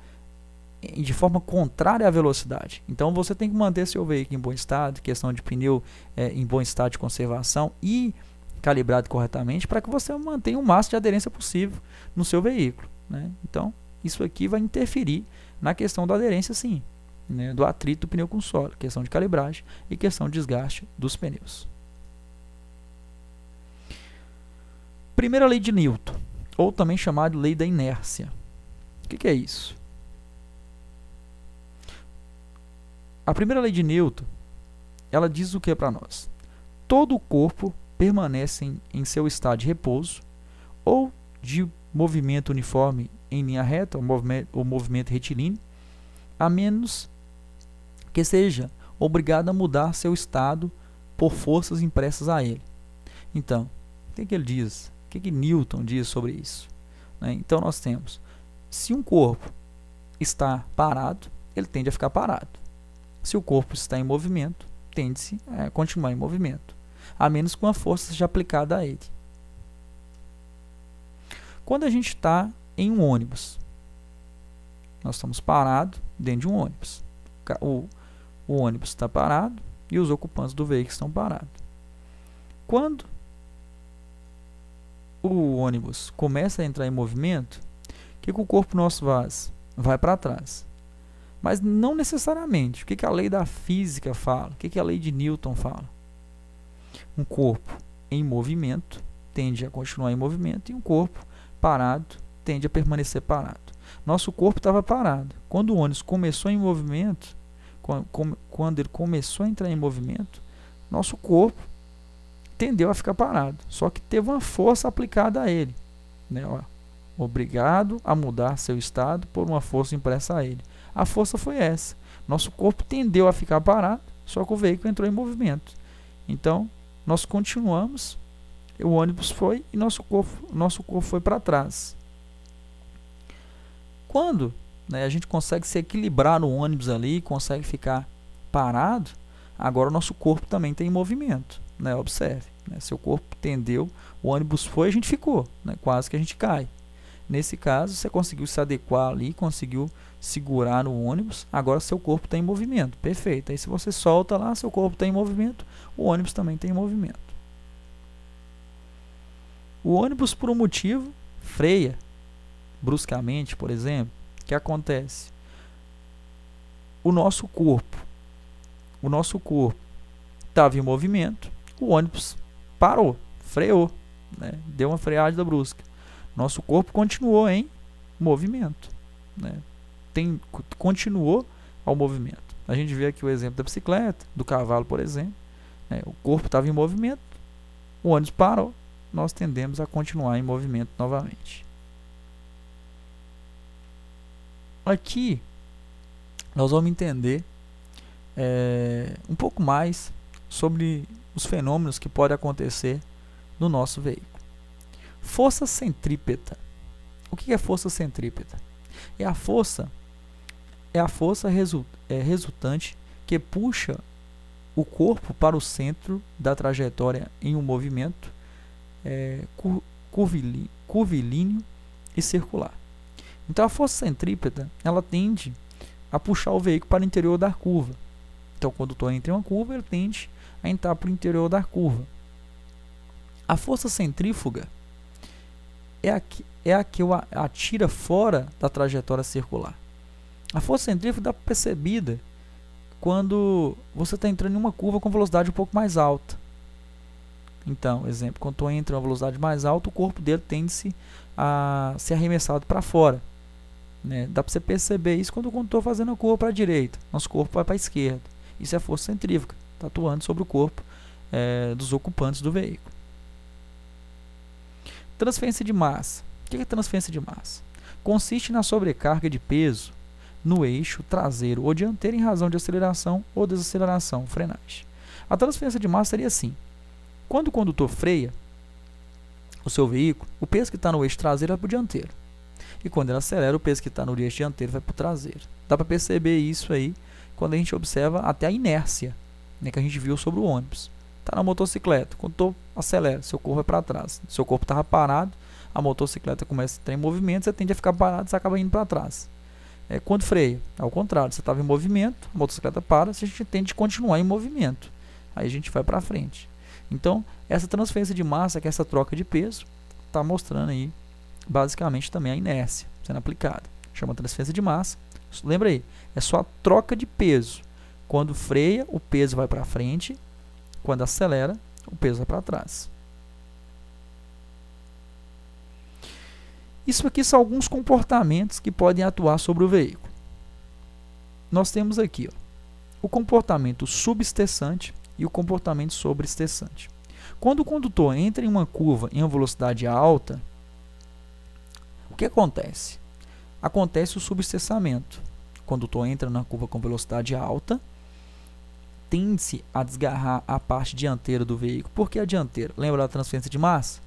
S1: de forma contrária à velocidade. Então você tem que manter seu veículo em bom estado, questão de pneu em bom estado de conservação e calibrado corretamente para que você mantenha o máximo de aderência possível no seu veículo, né? Então isso aqui vai interferir na questão da aderência, sim, né? Do atrito do pneu com o solo, questão de calibragem e questão de desgaste dos pneus. Primeira lei de Newton, ou também chamada de lei da inércia. O que é isso? A primeira lei de Newton, ela diz o que para nós? Todo o corpo permanece em seu estado de repouso ou de movimento uniforme em linha reta, ou movimento retilíneo, a menos que seja obrigado a mudar seu estado por forças impressas a ele. Então, o que ele diz? O que Newton diz sobre isso? Então nós temos, se um corpo está parado, ele tende a ficar parado. Se o corpo está em movimento, tende-se a continuar em movimento, a menos que uma força seja aplicada a ele. Quando a gente está em um ônibus, nós estamos parados dentro de um ônibus. O ônibus está parado e os ocupantes do veículo estão parados. Quando o ônibus começa a entrar em movimento, o que o corpo nosso faz? Vai para trás. Mas não necessariamente. O que a lei da física fala? O que a lei de Newton fala? Um corpo em movimento tende a continuar em movimento e um corpo parado tende a permanecer parado. Nosso corpo estava parado. Quando o ônibus começou em movimento, quando ele começou a entrar em movimento, nosso corpo tendeu a ficar parado. Só que teve uma força aplicada a ele, né? Obrigado a mudar seu estado por uma força impressa a ele. A força foi essa. Nosso corpo tendeu a ficar parado, só que o veículo entrou em movimento. Então, nós continuamos, o ônibus foi e nosso corpo foi para trás. Quando né, a gente consegue se equilibrar no ônibus ali, consegue ficar parado, agora o nosso corpo também tem movimento, né? Observe, né? Seu corpo tendeu, o ônibus foi, a gente ficou, né? Quase que a gente cai. Nesse caso, você conseguiu se adequar ali, conseguiu segurar no ônibus, agora seu corpo está em movimento, perfeito. Aí se você solta lá, seu corpo está em movimento, o ônibus também tem movimento. O ônibus, por um motivo, freia bruscamente, por exemplo. O que acontece? O nosso corpo estava em movimento, o ônibus parou, freou, né? Deu uma freada brusca. Nosso corpo continuou em movimento, né? Continuou ao movimento. A gente vê aqui o exemplo da bicicleta, do cavalo, por exemplo, né? O corpo estava em movimento, o ônibus parou, nós tendemos a continuar em movimento novamente. Aqui nós vamos entender um pouco mais sobre os fenômenos que podem acontecer no nosso veículo. Força centrípeta. O que é força centrípeta? É a força resultante que puxa o corpo para o centro da trajetória em um movimento curvilíneo e circular. Então a força centrípeta, ela tende a puxar o veículo para o interior da curva. Então, quando o condutor entra em uma curva, ele tende a entrar para o interior da curva. A força centrífuga é a que o atira fora da trajetória circular. A força centrífuga dá percebida quando você está entrando em uma curva com velocidade um pouco mais alta. Então, exemplo, quando tu entra em uma velocidade mais alta, o corpo dele tende a ser arremessado para fora, né? Dá para você perceber isso quando eu estou fazendo a curva para a direita. Nosso corpo vai para a esquerda. Isso é força centrífuga, está atuando sobre o corpo dos ocupantes do veículo. Transferência de massa. O que é transferência de massa? Consiste na sobrecarga de peso no eixo traseiro ou dianteiro em razão de aceleração ou desaceleração, frenagem. A transferência de massa seria assim: quando o condutor freia o seu veículo, o peso que está no eixo traseiro vai para o dianteiro. E quando ele acelera, o peso que está no eixo dianteiro vai para o traseiro. Dá para perceber isso aí quando a gente observa até a inércia, né, que a gente viu sobre o ônibus. Está na motocicleta, quando tu acelera, seu corpo vai para trás. Seu corpo estava parado, a motocicleta começa a entrar em movimento, você tende a ficar parado, você acaba indo para trás. Quando freia, ao contrário, você estava em movimento, a motocicleta para, a gente tende a continuar em movimento. Aí a gente vai para frente. Então, essa transferência de massa, que é essa troca de peso, está mostrando aí, basicamente, também a inércia sendo aplicada. Chama transferência de massa. Lembra aí, é só a troca de peso. Quando freia, o peso vai para frente. Quando acelera, o peso vai para trás. Isso aqui são alguns comportamentos que podem atuar sobre o veículo. Nós temos aqui o comportamento subestessante e o comportamento sobreestessante. Quando o condutor entra em uma curva em uma velocidade alta, o que acontece? Acontece o subestessamento. O condutor entra na curva com velocidade alta, tende-se a desgarrar a parte dianteira do veículo. Por que a dianteira? Lembra da transferência de massa?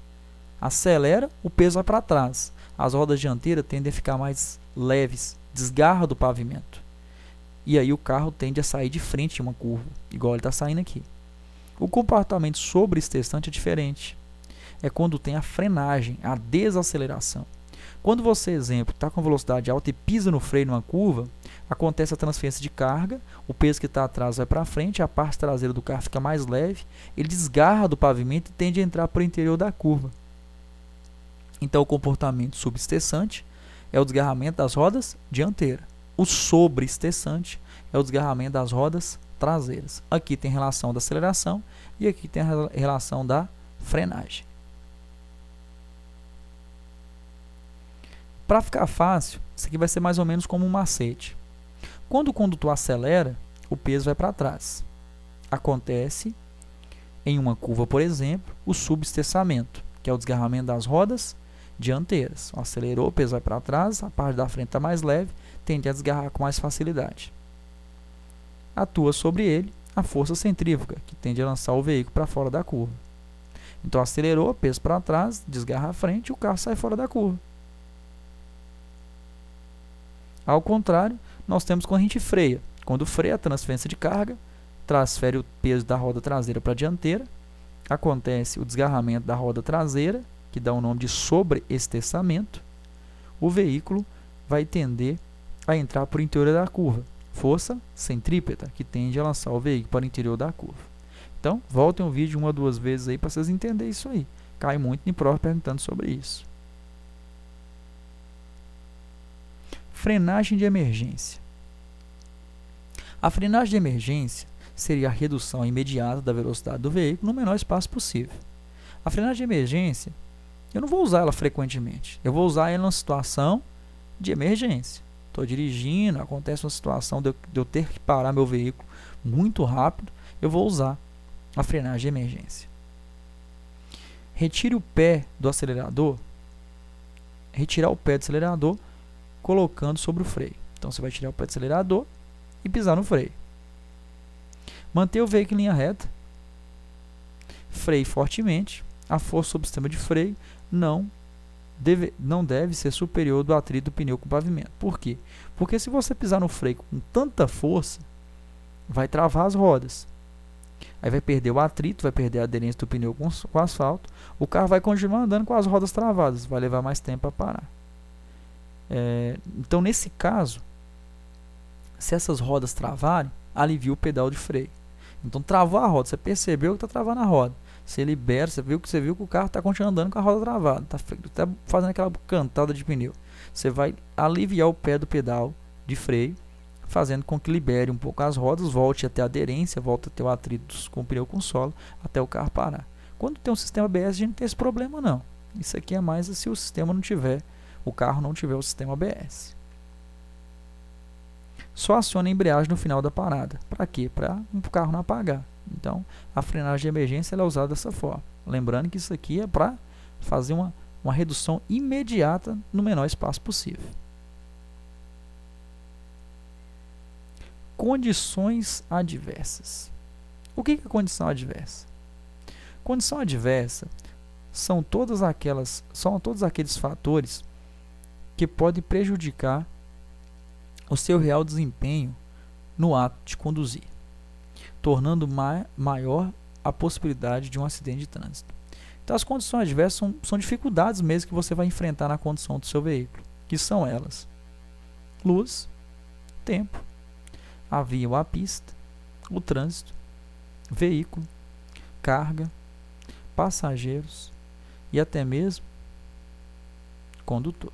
S1: Acelera, o peso vai para trás. As rodas dianteiras tendem a ficar mais leves, desgarra do pavimento. E aí o carro tende a sair de frente em uma curva, igual ele está saindo aqui. O comportamento sobreestessante é diferente. É quando tem a frenagem, a desaceleração. Quando você, exemplo, está com velocidade alta e pisa no freio numa curva, acontece a transferência de carga, o peso que está atrás vai para frente, a parte traseira do carro fica mais leve, ele desgarra do pavimento e tende a entrar para o interior da curva. Então, o comportamento subestessante é o desgarramento das rodas dianteiras. O sobreestessante é o desgarramento das rodas traseiras. Aqui tem relação da aceleração e aqui tem a relação da frenagem. Para ficar fácil, isso aqui vai ser mais ou menos como um macete. Quando o condutor acelera, o peso vai para trás. Acontece em uma curva, por exemplo, o subestessamento, que é o desgarramento das rodas dianteiras. Acelerou, o peso vai para trás, a parte da frente está mais leve, tende a desgarrar com mais facilidade. Atua sobre ele a força centrífuga, que tende a lançar o veículo para fora da curva. Então acelerou, peso para trás, desgarra a frente e o carro sai fora da curva. Ao contrário, nós temos quando a gente freia. Quando freia a transferência de carga, transfere o peso da roda traseira para a dianteira, acontece o desgarramento da roda traseira, que dá o nome de sobreesteçamento, o veículo vai tender a entrar por interior da curva. Força centrípeta, que tende a lançar o veículo para o interior da curva. Então, voltem o vídeo 1 ou 2 vezes aí para vocês entenderem isso aí. Cai muito em prova perguntando sobre isso. Frenagem de emergência. A frenagem de emergência seria a redução imediata da velocidade do veículo no menor espaço possível. A frenagem de emergência, eu não vou usar ela frequentemente. Eu vou usar ela numa situação de emergência. Estou dirigindo, acontece uma situação de eu ter que parar meu veículo muito rápido, eu vou usar a frenagem de emergência. Retire o pé do acelerador. Retirar o pé do acelerador colocando sobre o freio. Então você vai tirar o pé do acelerador e pisar no freio. Manter o veículo em linha reta. Freie fortemente. A força sobre o sistema de freio não deve ser superior do atrito do pneu com o pavimento. Por quê? Porque se você pisar no freio com tanta força, vai travar as rodas. Aí vai perder o atrito, vai perder a aderência do pneu com o asfalto. O carro vai continuar andando com as rodas travadas, vai levar mais tempo para parar. Então, nesse caso, se essas rodas travarem, alivia o pedal de freio. Então, travou a roda, você percebeu que está travando a roda. Você libera, você viu que o carro está continuando andando com a roda travada, está fazendo aquela cantada de pneu. Você vai aliviar o pé do pedal de freio, fazendo com que libere um pouco as rodas, volte até a aderência, volte a ter o atrito com o pneu com solo, até o carro parar. Quando tem um sistema ABS, a gente não tem esse problema não. Isso aqui é mais se o sistema não tiver, o carro não tiver o sistema ABS. Só aciona a embreagem no final da parada. Para quê? Para o carro não apagar. Então, a frenagem de emergência ela é usada dessa forma. Lembrando que isso aqui é para fazer uma redução imediata no menor espaço possível. Condições adversas. O que é condição adversa? Condição adversa são todos aqueles fatores que podem prejudicar o seu real desempenho no ato de conduzir, tornando maior a possibilidade de um acidente de trânsito. Então, as condições adversas são dificuldades mesmo que você vai enfrentar na condução do seu veículo, que são elas: luz, tempo, a via ou a pista, o trânsito, veículo, carga, passageiros e até mesmo condutor.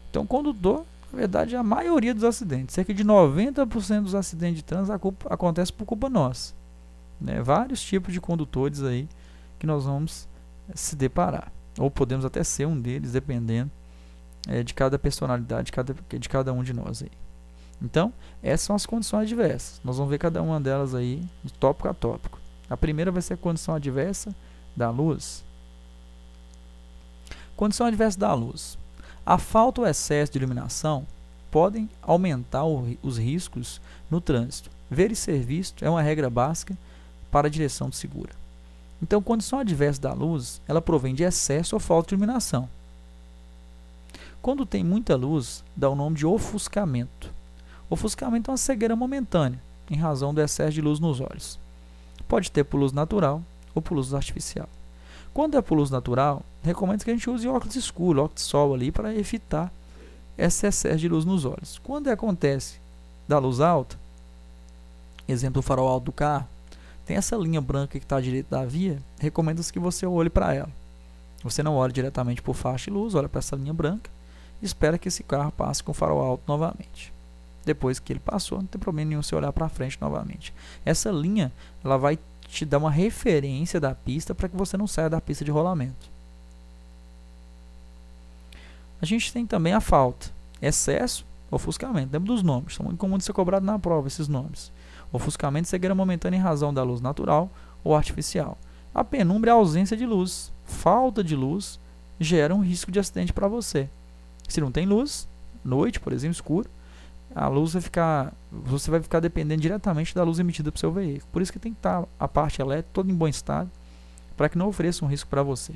S1: Então, condutor, na verdade, a maioria dos acidentes, cerca de 90% dos acidentes de trânsito acontece por culpa nossa. Vários tipos de condutores aí que nós vamos se deparar, ou podemos até ser um deles, dependendo de cada personalidade de cada um de nós aí. Então, essas são as condições adversas. Nós vamos ver cada uma delas aí de tópico a tópico. A primeira vai ser a condição adversa da luz. Condição adversa da luz. A falta ou excesso de iluminação podem aumentar os riscos no trânsito. Ver e ser visto é uma regra básica para a direção segura. Então, condição adversa da luz, ela provém de excesso ou falta de iluminação. Quando tem muita luz, dá o nome de ofuscamento. Ofuscamento é uma cegueira momentânea, em razão do excesso de luz nos olhos. Pode ter por luz natural ou por luz artificial. Quando é por luz natural, recomendo que a gente use óculos escuros, óculos de sol ali, para evitar esse excesso de luz nos olhos. Quando acontece da luz alta, exemplo, o farol alto do carro, tem essa linha branca que está à direita da via, recomendo-se que você olhe para ela. Você não olha diretamente por faixa de luz, olha para essa linha branca e espera que esse carro passe com o farol alto novamente. Depois que ele passou, não tem problema nenhum você olhar para frente novamente. Essa linha ela vai te dar uma referência da pista para que você não saia da pista de rolamento. A gente tem também a falta, excesso, ofuscamento. Lembra dos nomes, são muito comuns de ser cobrado na prova esses nomes. Ofuscamento, cegueira momentânea em razão da luz natural ou artificial. A penumbra é a ausência de luz. Falta de luz gera um risco de acidente para você. Se não tem luz, noite, por exemplo, escuro, a luz você vai ficar dependendo diretamente da luz emitida para o seu veículo. Por isso que tem que estar a parte elétrica toda em bom estado, para que não ofereça um risco para você.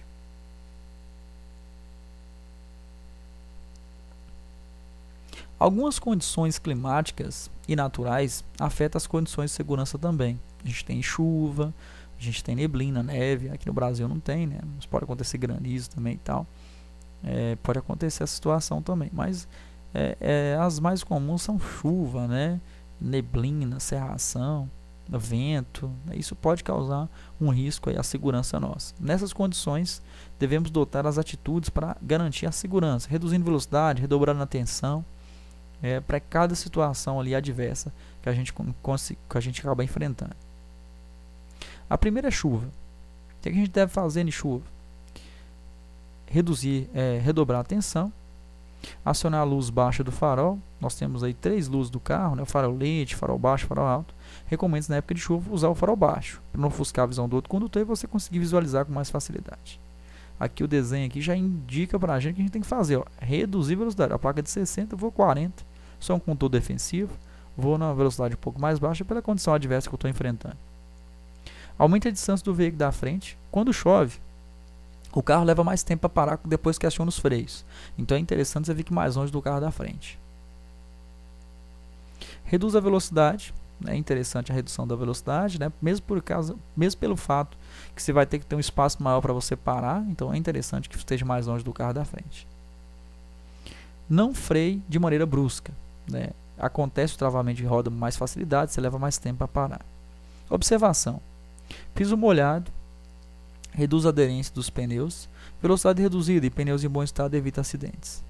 S1: Algumas condições climáticas e naturais afetam as condições de segurança também. A gente tem chuva, a gente tem neblina, neve. Aqui no Brasil não tem, né? Mas pode acontecer granizo também e tal. Pode acontecer essa situação também. Mas as mais comuns são chuva, né? Neblina, cerração, vento. Isso pode causar um risco aí à segurança nossa. Nessas condições, devemos adotar as atitudes para garantir a segurança, reduzindo velocidade, redobrando a atenção, para cada situação ali adversa que a gente acaba enfrentando. A primeira é chuva. O que a gente deve fazer em chuva? Redobrar a atenção, acionar a luz baixa do farol. Nós temos aí 3 luzes do carro, né? O farol lente, farol baixo, farol alto. Recomendo na época de chuva usar o farol baixo, para não ofuscar a visão do outro condutor e você conseguir visualizar com mais facilidade. Aqui o desenho aqui já indica para a gente que a gente tem que fazer, ó, reduzir a velocidade. A placa de 60, eu vou 40, sou um condutor defensivo, vou na velocidade um pouco mais baixa pela condição adversa que eu estou enfrentando. Aumente a distância do veículo da frente. Quando chove, o carro leva mais tempo para parar depois que aciona os freios. Então é interessante você ficar mais longe do carro da frente. Reduz a velocidade. É interessante a redução da velocidade, né? Mesmo pelo fato que você vai ter que ter um espaço maior para você parar. Então é interessante que esteja mais longe do carro da frente. Não freie de maneira brusca, né? Acontece o travamento de roda com mais facilidade, você leva mais tempo para parar. Observação. Piso molhado reduz a aderência dos pneus, velocidade reduzida e pneus em bom estado evita acidentes.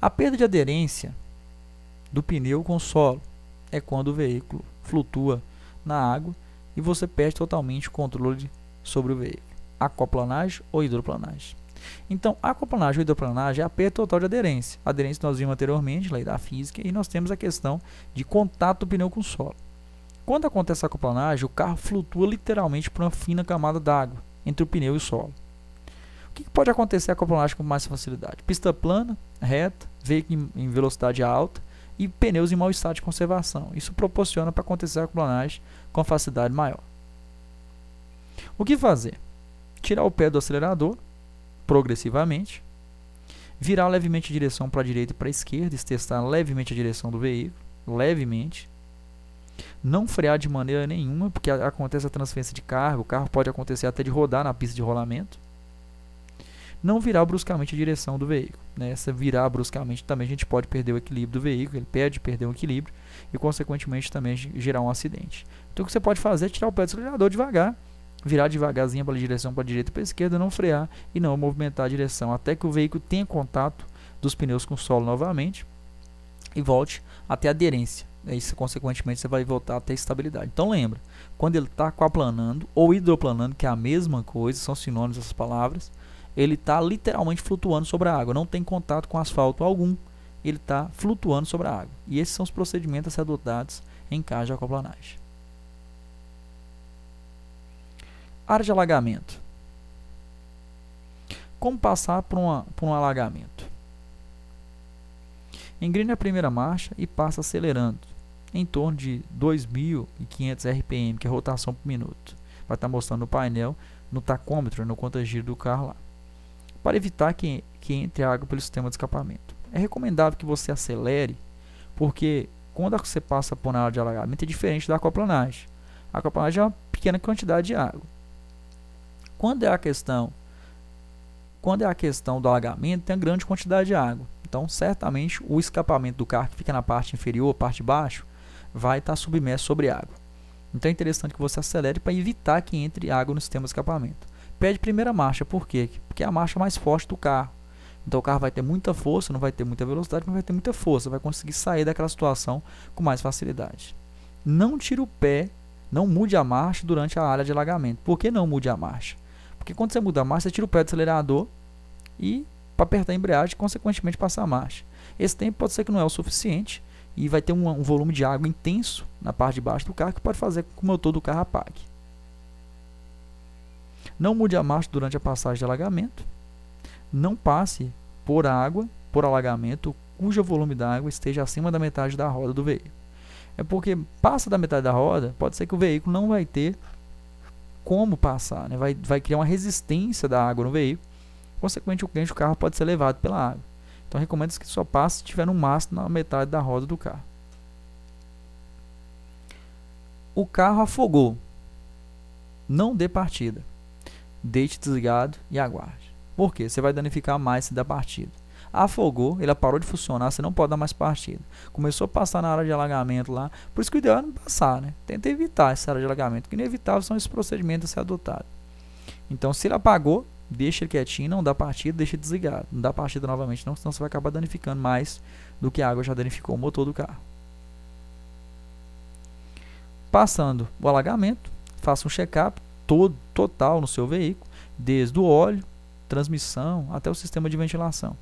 S1: A perda de aderência do pneu com o solo é quando o veículo flutua na água e você perde totalmente o controle sobre o veículo. Aquaplanagem ou hidroplanagem. Então, aquaplanagem ou hidroplanagem é a perda total de aderência. A aderência nós vimos anteriormente, lei da física, e nós temos a questão de contato do pneu com o solo. Quando acontece a aquaplanagem, o carro flutua literalmente por uma fina camada d'água entre o pneu e o solo. O que pode acontecer a aquaplanagem com mais facilidade? Pista plana, reta, veículo em velocidade alta e pneus em mau estado de conservação. Isso proporciona para acontecer a aquaplanagem com facilidade maior. O que fazer? Tirar o pé do acelerador progressivamente, virar levemente a direção para a direita e para a esquerda, e testar levemente a direção do veículo, levemente. Não frear de maneira nenhuma, porque acontece a transferência de carga, o carro pode acontecer até de rodar na pista de rolamento. Não virar bruscamente a direção do veículo, né? Se virar bruscamente também a gente pode perder o equilíbrio do veículo, ele perde perder o equilíbrio e consequentemente também gerar um acidente. Então o que você pode fazer é tirar o pé do acelerador devagar, virar devagarzinho para a direção para a direita e para a esquerda, não frear e não movimentar a direção até que o veículo tenha contato dos pneus com o solo novamente e volte até a aderência. Isso, consequentemente, você vai voltar a ter estabilidade. Então lembra, quando ele está aquaplanando ou hidroplanando, que é a mesma coisa, são sinônimos essas palavras, ele está literalmente flutuando sobre a água, não tem contato com asfalto algum, ele está flutuando sobre a água. E esses são os procedimentos a ser adotados em caso de aquaplanagem. Área de alagamento. Como passar por um alagamento? Engrene a primeira marcha e passa acelerando em torno de 2.500 RPM, que é rotação por minuto. Vai estar mostrando no painel, no tacômetro, no conta-giro do carro lá. Para evitar que entre água pelo sistema de escapamento. É recomendável que você acelere, porque quando você passa por uma área de alagamento é diferente da aquaplanagem. A aquaplanagem é uma pequena quantidade de água. Quando é a questão do alagamento, tem uma grande quantidade de água. Então, certamente, o escapamento do carro que fica na parte inferior, parte de baixo, vai estar submerso sobre água. Então, é interessante que você acelere para evitar que entre água no sistema de escapamento. Pede primeira marcha, por quê? Porque é a marcha mais forte do carro. Então, o carro vai ter muita força, não vai ter muita velocidade, mas vai ter muita força. Vai conseguir sair daquela situação com mais facilidade. Não tire o pé, não mude a marcha durante a área de alagamento. Por que não mude a marcha? Porque quando você muda a marcha, você tira o pé do acelerador e para apertar a embreagem, consequentemente passar a marcha. Esse tempo pode ser que não é o suficiente e vai ter um volume de água intenso na parte de baixo do carro que pode fazer com que o motor do carro apague. Não mude a marcha durante a passagem de alagamento. Não passe por água, por alagamento, cujo volume da água esteja acima da metade da roda do veículo. É porque passa da metade da roda, pode ser que o veículo não vai ter como passar, né? Vai criar uma resistência da água no veículo. Consequentemente, o carro pode ser levado pela água. Então recomenda que só passe se tiver no máximo na metade da roda do carro. O carro afogou. Não dê partida. Deixe desligado e aguarde. Por quê? Você vai danificar mais se der partida. Afogou, ele parou de funcionar, você não pode dar mais partida. Começou a passar na área de alagamento lá, por isso que o ideal é não passar, né? Tenta evitar essa área de alagamento, porque inevitável são esses procedimentos a ser adotados. Então, se ele apagou, deixa ele quietinho, não dá partida, deixa ele desligado. Não dá partida novamente não, senão você vai acabar danificando mais do que a água já danificou o motor do carro. Passando o alagamento, faça um check-up total no seu veículo, desde o óleo, transmissão, até o sistema de ventilação.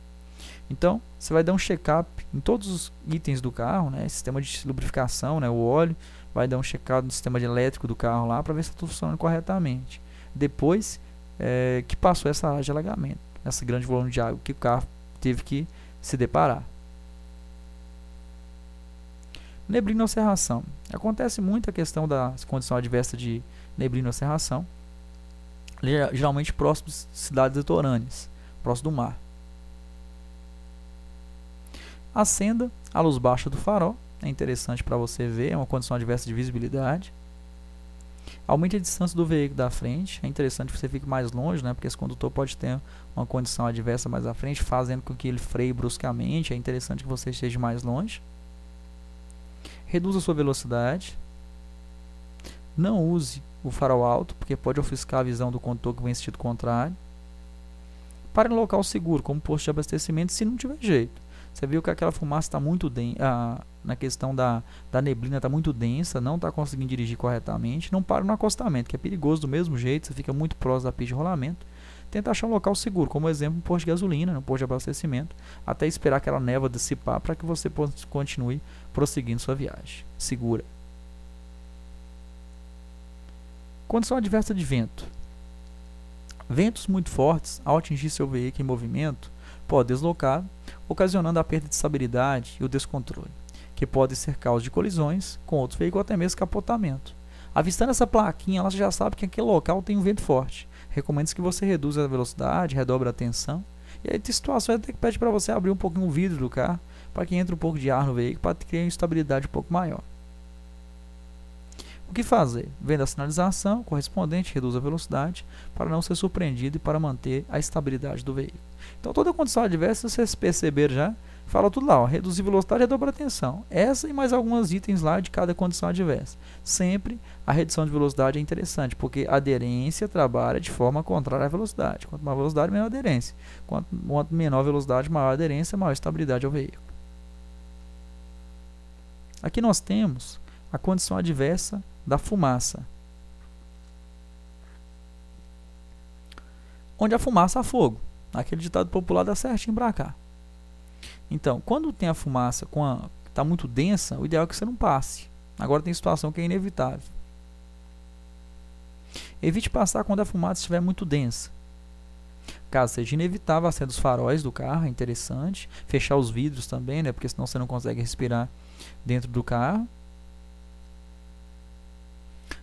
S1: Então, você vai dar um check-up em todos os itens do carro, né? Sistema de lubrificação, né? O óleo, vai dar um check-up no sistema elétrico do carro lá, para ver se está tudo funcionando corretamente. Depois que passou essa área de alagamento, esse grande volume de água que o carro teve que se deparar. Neblina ou cerração. Acontece muito a questão da condição adversa de neblina ou cerração, geralmente próximo de cidades litorâneas, próximo do mar. Acenda a luz baixa do farol, é interessante para você ver, é uma condição adversa de visibilidade. Aumente a distância do veículo da frente, é interessante que você fique mais longe, né, porque esse condutor pode ter uma condição adversa mais à frente, fazendo com que ele freie bruscamente, é interessante que você esteja mais longe. Reduza a sua velocidade. Não use o farol alto, porque pode ofuscar a visão do condutor que vem em sentido contrário. Pare em local seguro, como posto de abastecimento, se não tiver jeito. Você viu que aquela fumaça está muito densa, na questão da neblina está muito densa, não está conseguindo dirigir corretamente. Não pare no acostamento, que é perigoso do mesmo jeito, você fica muito próximo da pista de rolamento. Tenta achar um local seguro, como exemplo, um posto de gasolina, um posto de abastecimento, até esperar aquela névoa dissipar para que você continue prosseguindo sua viagem segura. Condição adversa de vento. Ventos muito fortes, ao atingir seu veículo em movimento, pode deslocar, ocasionando a perda de estabilidade e o descontrole, que podem ser causa de colisões com outros veículos ou até mesmo capotamento. Avistando essa plaquinha, ela já sabe que aquele local tem um vento forte. Recomendo que você reduza a velocidade, redobre a tensão. E aí tem situações até que pede para você abrir um pouquinho o vidro do carro, para que entre um pouco de ar no veículo, para criar uma estabilidade um pouco maior. O que fazer? Vendo a sinalização correspondente, reduz a velocidade, para não ser surpreendido e para manter a estabilidade do veículo. Então toda condição adversa, vocês perceberam já, fala tudo lá, ó, reduzir velocidade e redobrar a tensão. Essa e mais alguns itens lá de cada condição adversa. Sempre a redução de velocidade é interessante, porque a aderência trabalha de forma contrária à velocidade. Quanto maior velocidade, menor aderência. Quanto menor velocidade, maior aderência, maior estabilidade ao veículo. Aqui nós temos a condição adversa da fumaça, onde a fumaça há fogo. Aquele ditado popular dá certinho para cá. Então, quando tem a fumaça está muito densa, o ideal é que você não passe. Agora tem situação que é inevitável. Evite passar quando a fumaça estiver muito densa. Caso seja inevitável, acenda os faróis do carro, é interessante. Fechar os vidros também, né, porque senão você não consegue respirar dentro do carro.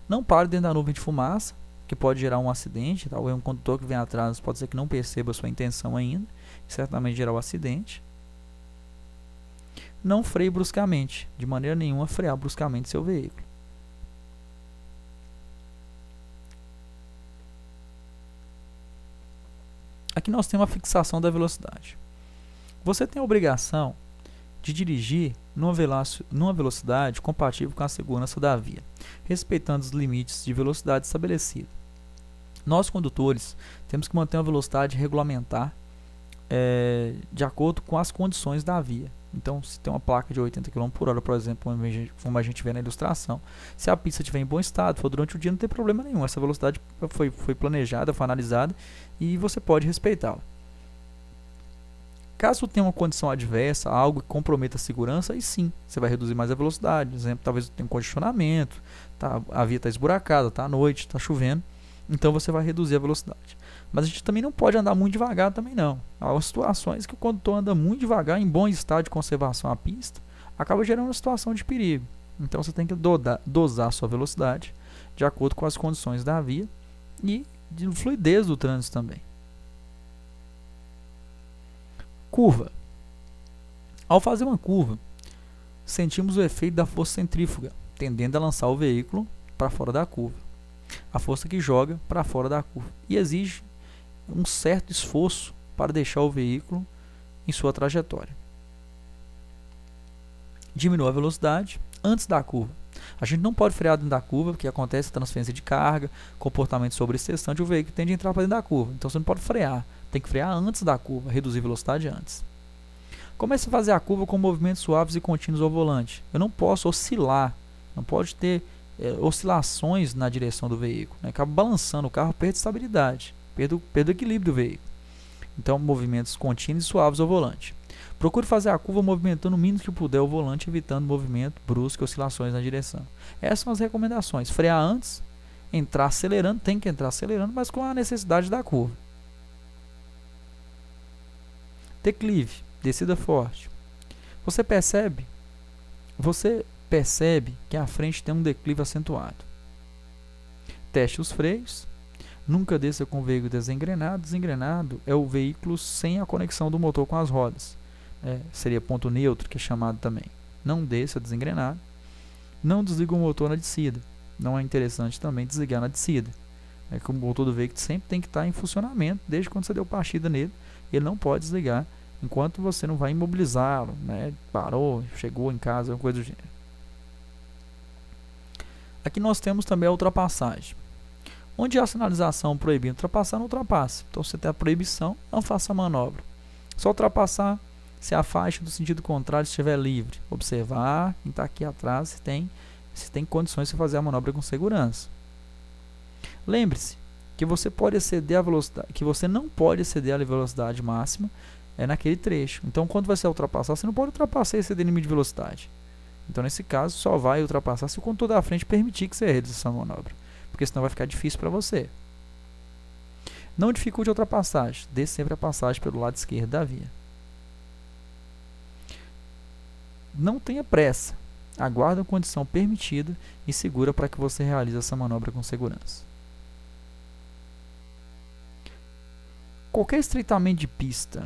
S1: Não pare dentro da nuvem de fumaça, que pode gerar um acidente. Talvez um condutor que vem atrás pode ser que não perceba a sua intenção ainda, e certamente gerar um acidente. Não freie bruscamente, de maneira nenhuma frear bruscamente seu veículo. Aqui nós temos a fixação da velocidade. Você tem a obrigação de dirigir numa velocidade compatível com a segurança da via, respeitando os limites de velocidade estabelecidos. Nós, condutores, temos que manter uma velocidade regulamentar de acordo com as condições da via. Então, se tem uma placa de 80 km por hora, por exemplo, como a gente vê na ilustração, se a pista estiver em bom estado, for durante o dia, não tem problema nenhum. Essa velocidade foi planejada, foi analisada e você pode respeitá-la. Caso tenha uma condição adversa, algo que comprometa a segurança, aí sim, você vai reduzir mais a velocidade. Por exemplo, talvez tenha um congestionamento, a via está esburacada, está à noite, está chovendo, então você vai reduzir a velocidade. Mas a gente também não pode andar muito devagar também não. Há situações que o condutor anda muito devagar, em bom estado de conservação à pista, acaba gerando uma situação de perigo. Então você tem que dosar a sua velocidade de acordo com as condições da via e de fluidez do trânsito também. Curva. Ao fazer uma curva, sentimos o efeito da força centrífuga, tendendo a lançar o veículo para fora da curva. A força que joga para fora da curva. E exige um certo esforço para deixar o veículo em sua trajetória. Diminua a velocidade antes da curva. A gente não pode frear dentro da curva, porque acontece transferência de carga, comportamento sobreexcessante, o veículo tende a entrar para dentro da curva. Então você não pode frear, tem que frear antes da curva, reduzir a velocidade antes. Comece a fazer a curva com movimentos suaves e contínuos ao volante. Eu não posso oscilar, não pode ter oscilações na direção do veículo, né? Acaba balançando o carro, perde estabilidade, perde o equilíbrio do veículo. Então, movimentos contínuos e suaves ao volante. Procure fazer a curva movimentando o mínimo que puder o volante, evitando movimento brusco e oscilações na direção. Essas são as recomendações. Frear antes, entrar acelerando, tem que entrar acelerando, mas com a necessidade da curva. Declive, descida forte. Você percebe que a frente tem um declive acentuado. Teste os freios. Nunca desça com o veículo desengrenado. Desengrenado é o veículo sem a conexão do motor com as rodas. Seria ponto neutro, que é chamado também. Não desça desengrenado. Não desliga o motor na descida. Não é interessante também desligar na descida. É que o motor do veículo sempre tem que estar em funcionamento, desde quando você deu partida nele. Ele não pode desligar enquanto você não vai imobilizá-lo, né? Parou, chegou em casa, alguma coisa do gênero. Aqui nós temos também a ultrapassagem. Onde há a sinalização proibindo ultrapassar, não ultrapasse. Então, se você tem a proibição, não faça a manobra. Só ultrapassar se a faixa do sentido contrário estiver livre. Observar quem está aqui atrás se tem condições de fazer a manobra com segurança. Lembre-se que você pode exceder a velocidade, que você não pode exceder a velocidade máxima naquele trecho. Então, quando você ultrapassar, você não pode ultrapassar e exceder o limite de velocidade. Então, nesse caso, só vai ultrapassar se o condutor da frente permitir que você realize essa manobra, porque senão vai ficar difícil para você. Não dificulte a ultrapassagem, dê sempre a passagem pelo lado esquerdo da via. Não tenha pressa, aguarde a condição permitida e segura para que você realize essa manobra com segurança. Qualquer estreitamento de pista,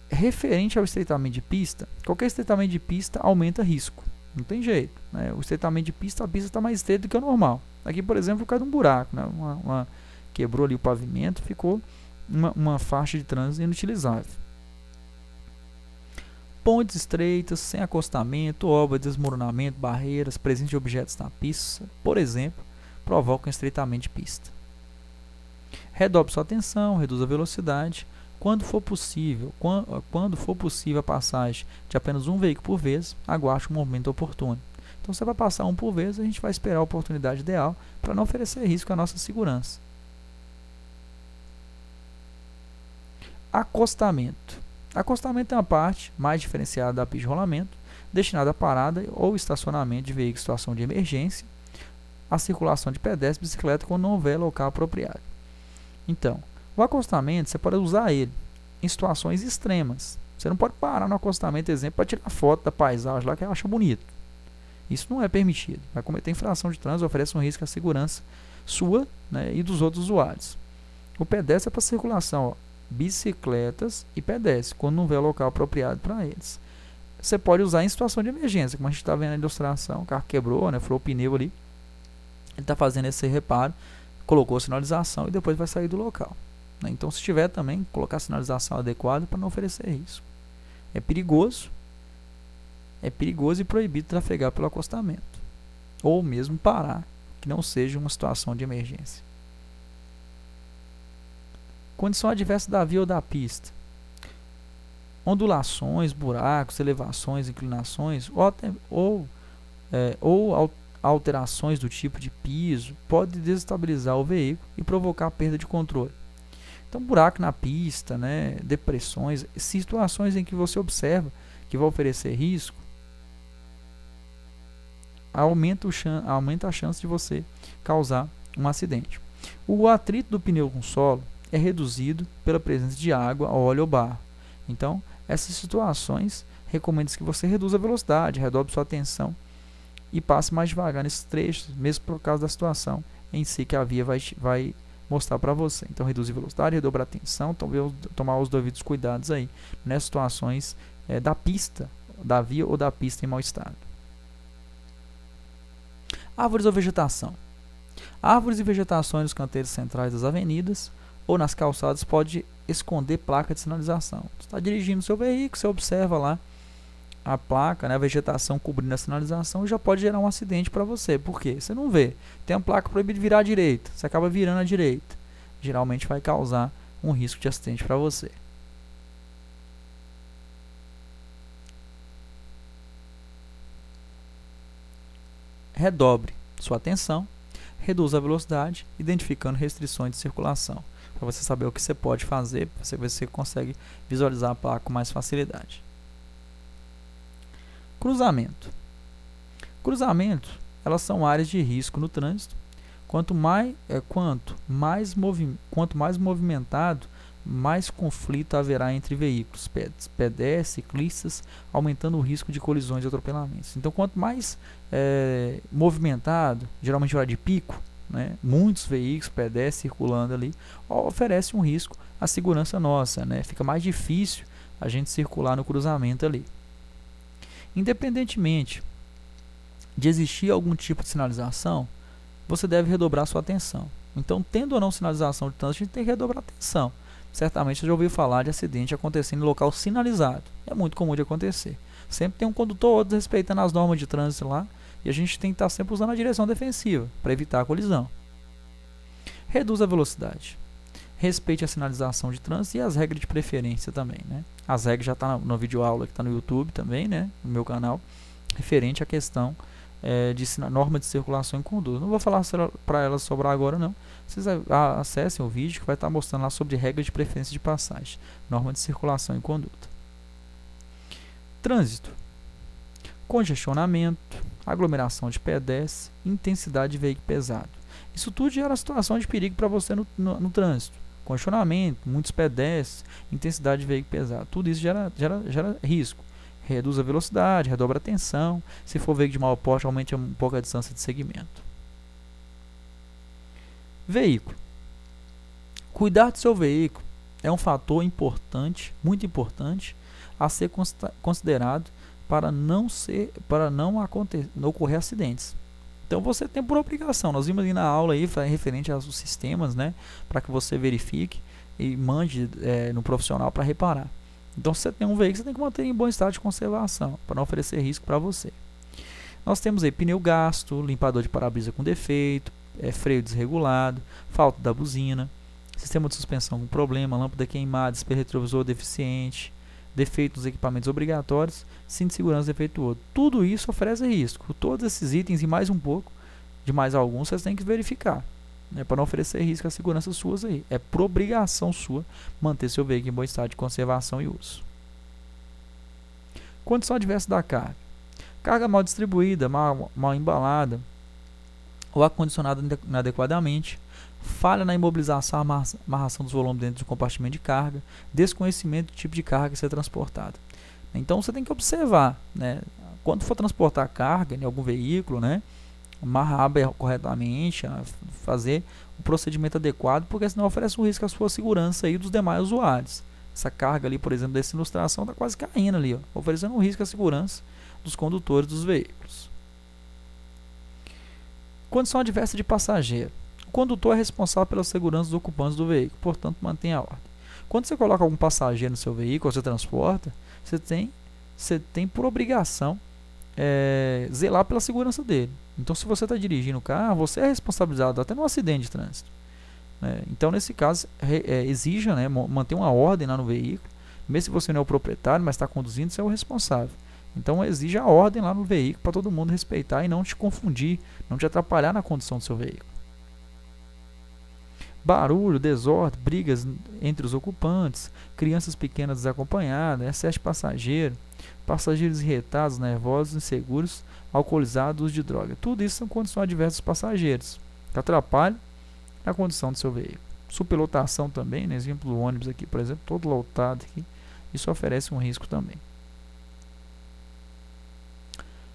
S1: referente ao estreitamento de pista, qualquer estreitamento de pista aumenta risco, não tem jeito, né? O estreitamento de pista, a pista está mais estreita do que o normal. Aqui, por exemplo, por causa de um buraco, né? Quebrou ali o pavimento, ficou uma faixa de trânsito inutilizável. Pontes estreitas, sem acostamento, obra de desmoronamento, barreiras, presença de objetos na pista, por exemplo, provocam estreitamento de pista. Redobre sua atenção, reduza a velocidade. Quando for possível a passagem de apenas um veículo por vez, aguarde um momento oportuno. Então, você vai passar um por vez, a gente vai esperar a oportunidade ideal para não oferecer risco à nossa segurança. Acostamento. Acostamento é uma parte mais diferenciada da pista de rolamento, destinada à parada ou estacionamento de veículos em situação de emergência, a circulação de pedestres e bicicleta quando não houver local apropriado. Então, o acostamento, você pode usar ele em situações extremas. Você não pode parar no acostamento, exemplo, para tirar foto da paisagem lá que acha bonito. Isso não é permitido. Vai cometer infração de trânsito, oferece um risco à segurança sua, né, e dos outros usuários. O pedestre é para circulação, ó, bicicletas e pedestres, quando não houver local apropriado para eles. Você pode usar em situação de emergência, como a gente está vendo na ilustração, o carro quebrou, né, furou o pneu ali. Ele está fazendo esse reparo, colocou a sinalização e depois vai sair do local. Né? Então, se tiver também, colocar a sinalização adequada para não oferecer risco. É perigoso e proibido trafegar pelo acostamento, ou mesmo parar, que não seja uma situação de emergência. Condição adversa da via ou da pista. Ondulações, buracos, elevações, inclinações ou alterações do tipo de piso pode desestabilizar o veículo e provocar perda de controle. Então, buraco na pista, né, depressões, situações em que você observa que vai oferecer risco, aumenta a chance de você causar um acidente. O atrito do pneu com o solo é reduzido pela presença de água, óleo ou barro. Então, essas situações, recomenda-se que você reduza a velocidade, redobre sua atenção e passe mais devagar nesses trechos, mesmo por causa da situação em si que a via vai mostrar para você. Então, reduzir a velocidade, redobrar a atenção, tomar os devidos cuidados aí, nessas situações da pista, da via ou da pista em mau estado. Árvores ou vegetação. Árvores e vegetações nos canteiros centrais das avenidas ou nas calçadas pode esconder placa de sinalização. Você está dirigindo seu veículo, você observa lá a placa, né, a vegetação cobrindo a sinalização, e já pode gerar um acidente para você. Por quê? Você não vê. Tem uma placa proibida de virar à direita, você acaba virando à direita. Geralmente vai causar um risco de acidente para você. Redobre sua atenção, reduza a velocidade, identificando restrições de circulação, para você saber o que você pode fazer, para você ver se você consegue visualizar a placa com mais facilidade. Cruzamento. Cruzamento, elas são áreas de risco no trânsito. Quanto mais movimentado, mais conflito haverá entre veículos, pedestres, ciclistas, aumentando o risco de colisões e atropelamentos. Então, quanto mais movimentado, geralmente hora de pico, né, muitos veículos, pedestres circulando ali, oferece um risco à segurança nossa, né? Fica mais difícil a gente circular no cruzamento ali. Independentemente de existir algum tipo de sinalização, você deve redobrar sua atenção. Então, tendo ou não sinalização de trânsito, a gente tem que redobrar a atenção. Certamente você já ouviu falar de acidente acontecendo em local sinalizado. É muito comum de acontecer. Sempre tem um condutor ou outro respeitando as normas de trânsito lá, e a gente tem que estar sempre usando a direção defensiva para evitar a colisão. Reduza a velocidade. Respeite a sinalização de trânsito e as regras de preferência também, né? As regras já estão no vídeo aula que está no YouTube também, né? No meu canal, referente à questão de norma de circulação em conduta. Não vou falar para elas sobre agora não. Vocês acessem o vídeo que vai estar mostrando lá sobre regras de preferência de passagem, norma de circulação em conduta. Trânsito. Congestionamento, aglomeração de pedestres, intensidade de veículo pesado. Isso tudo gera situação de perigo para você no trânsito. Congestionamento, muitos pedestres, intensidade de veículo pesado. Tudo isso gera risco. Reduz a velocidade, redobra a tensão. Se for veículo de maior porte, aumente um pouco a distância de segmento. Veículo. Cuidar do seu veículo é um fator importante, muito importante, a ser considerado para não ocorrer acidentes. Então você tem por obrigação, nós vimos ali na aula aí, referente aos sistemas, né, para que você verifique e mande no profissional para reparar. Então se você tem um veículo, você tem que manter em bom estado de conservação, para não oferecer risco para você. Nós temos aí pneu gasto, limpador de para-brisa com defeito, freio desregulado, falta da buzina, sistema de suspensão com problema, lâmpada queimada, espelho retrovisor deficiente, defeito nos equipamentos obrigatórios, cinto de segurança defeituoso. Tudo isso oferece risco. Todos esses itens e mais um pouco, de mais alguns, vocês têm que verificar, né, para não oferecer risco à segurança suas aí. É por obrigação sua manter seu veículo em bom estado de conservação e uso. Condição adversa da carga. Carga mal distribuída, mal embalada ou acondicionada inadequadamente, falha na imobilização, amarração dos volumes dentro do compartimento de carga, desconhecimento do tipo de carga a ser transportada. Então você tem que observar, né, quando for transportar carga em algum veículo, né, amarrar corretamente, fazer o procedimento adequado, porque senão oferece um risco à sua segurança e dos demais usuários. Essa carga ali, por exemplo, dessa ilustração está quase caindo ali, ó, oferecendo um risco à segurança dos condutores dos veículos. Condição adversa de passageiro. O condutor é responsável pela segurança dos ocupantes do veículo, portanto, mantenha a ordem. Quando você coloca algum passageiro no seu veículo, ou você transporta, você tem por obrigação zelar pela segurança dele. Então, se você está dirigindo o carro, você é responsabilizado até no acidente de trânsito. Então, nesse caso, exija, né, manter uma ordem lá no veículo. Mesmo se você não é o proprietário, mas está conduzindo, você é o responsável. Então, exija a ordem lá no veículo para todo mundo respeitar e não te confundir, não te atrapalhar na condução do seu veículo. Barulho, desordem, brigas entre os ocupantes, crianças pequenas desacompanhadas, excesso de passageiro, passageiros irritados, nervosos, inseguros, alcoolizados, uso de droga. Tudo isso são condições adversas dos passageiros, que atrapalham a condução do seu veículo. Superlotação também, né? Exemplo do ônibus aqui, por exemplo, todo lotado aqui, isso oferece um risco também.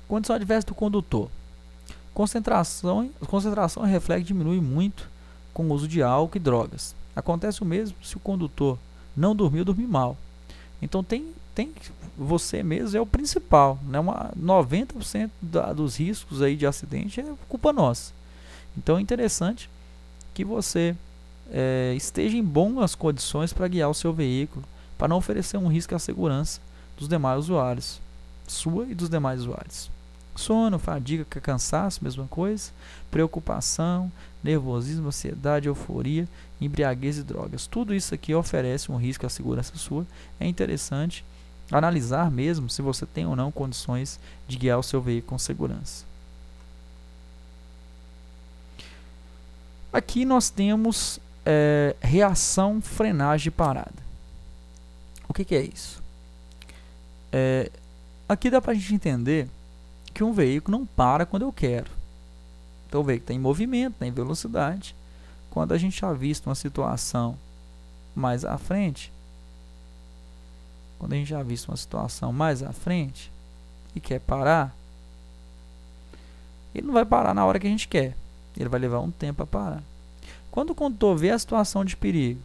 S1: Condição adversa do condutor. Concentração e reflexo diminui muito com o uso de álcool e drogas. Acontece o mesmo se o condutor não dormir ou dormir mal. Então tem você mesmo é o principal, né? 90% dos riscos aí de acidente é culpa nossa. Então é interessante que você esteja em boas condições para guiar o seu veículo, para não oferecer um risco à segurança dos demais usuários, sua e dos demais usuários. Sono, fadiga, cansaço, mesma coisa, preocupação, nervosismo, ansiedade, euforia, embriaguez e drogas. Tudo isso aqui oferece um risco à segurança sua. É interessante analisar mesmo se você tem ou não condições de guiar o seu veículo com segurança. Aqui nós temos reação, frenagem e parada. O que é isso? Aqui dá para a gente entender que um veículo não para quando eu quero. Então o veículo está em movimento, está em velocidade. Quando a gente já visto uma situação mais à frente, e quer parar, ele não vai parar na hora que a gente quer. Ele vai levar um tempo a parar. Quando o condutor vê a situação de perigo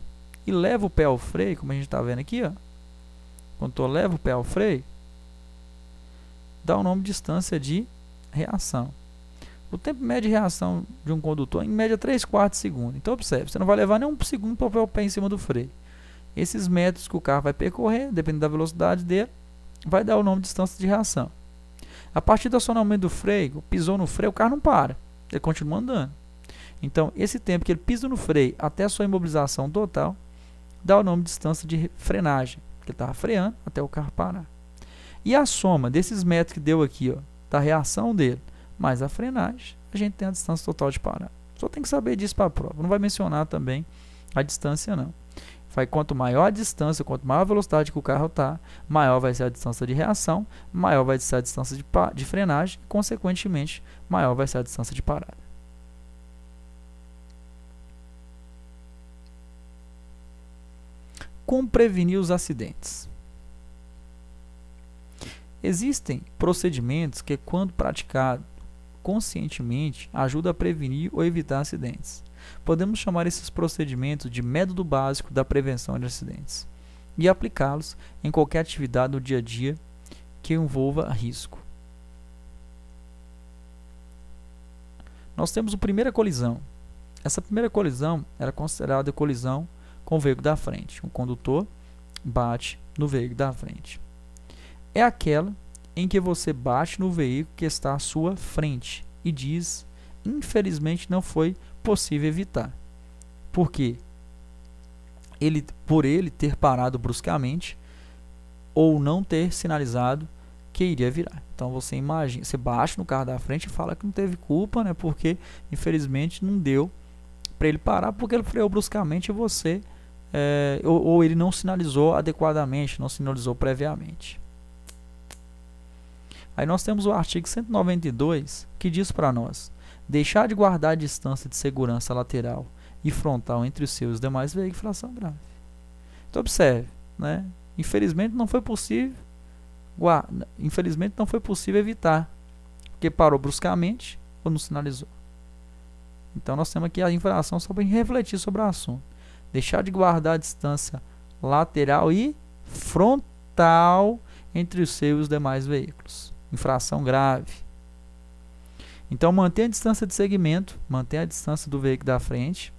S1: e leva o pé ao freio, como a gente está vendo aqui, ó, o condutor leva o pé ao freio, dá o nome de distância de reação. O tempo médio de reação de um condutor é em média 3/4 de segundo. Então observe, você não vai levar nem um segundo para pôr o pé em cima do freio. Esses metros que o carro vai percorrer, dependendo da velocidade dele, vai dar o nome de distância de reação. A partir do acionamento do freio, pisou no freio, o carro não para, ele continua andando. Então esse tempo que ele pisa no freio até a sua imobilização total, dá o nome de distância de frenagem, porque ele estava freando até o carro parar. E a soma desses metros que deu aqui, ó, da reação dele, mais a frenagem, a gente tem a distância total de parar. Só tem que saber disso para a prova. Não vai mencionar também a distância, não. Quanto maior a distância, quanto maior a velocidade que o carro está, maior vai ser a distância de reação, maior vai ser a distância de frenagem, e, consequentemente, maior vai ser a distância de parada. Como prevenir os acidentes? Existem procedimentos que, quando praticados conscientemente, ajudam a prevenir ou evitar acidentes. Podemos chamar esses procedimentos de método básico da prevenção de acidentes e aplicá-los em qualquer atividade do dia a dia que envolva risco. Nós temos a primeira colisão. Essa primeira colisão era considerada colisão com o veículo da frente. O condutor bate no veículo da frente. É aquela em que você bate no veículo que está à sua frente e diz, infelizmente não foi possível evitar. Por quê? Por ele ter parado bruscamente ou não ter sinalizado que iria virar. Então você imagina, você bate no carro da frente e fala que não teve culpa, né? Porque infelizmente não deu para ele parar porque ele freou bruscamente e você ou ele não sinalizou adequadamente, não sinalizou previamente. Aí nós temos o artigo 192 que diz para nós: deixar de guardar a distância de segurança lateral e frontal entre os seus e os demais veículos, infração grave. Então observe, né? Infelizmente não foi possível evitar, porque parou bruscamente ou não sinalizou. Então nós temos aqui a infração só para refletir sobre o assunto. Deixar de guardar a distância lateral e frontal entre os seus e os demais veículos. Infração grave. Então mantenha a distância de segmento, mantenha a distância do veículo da frente.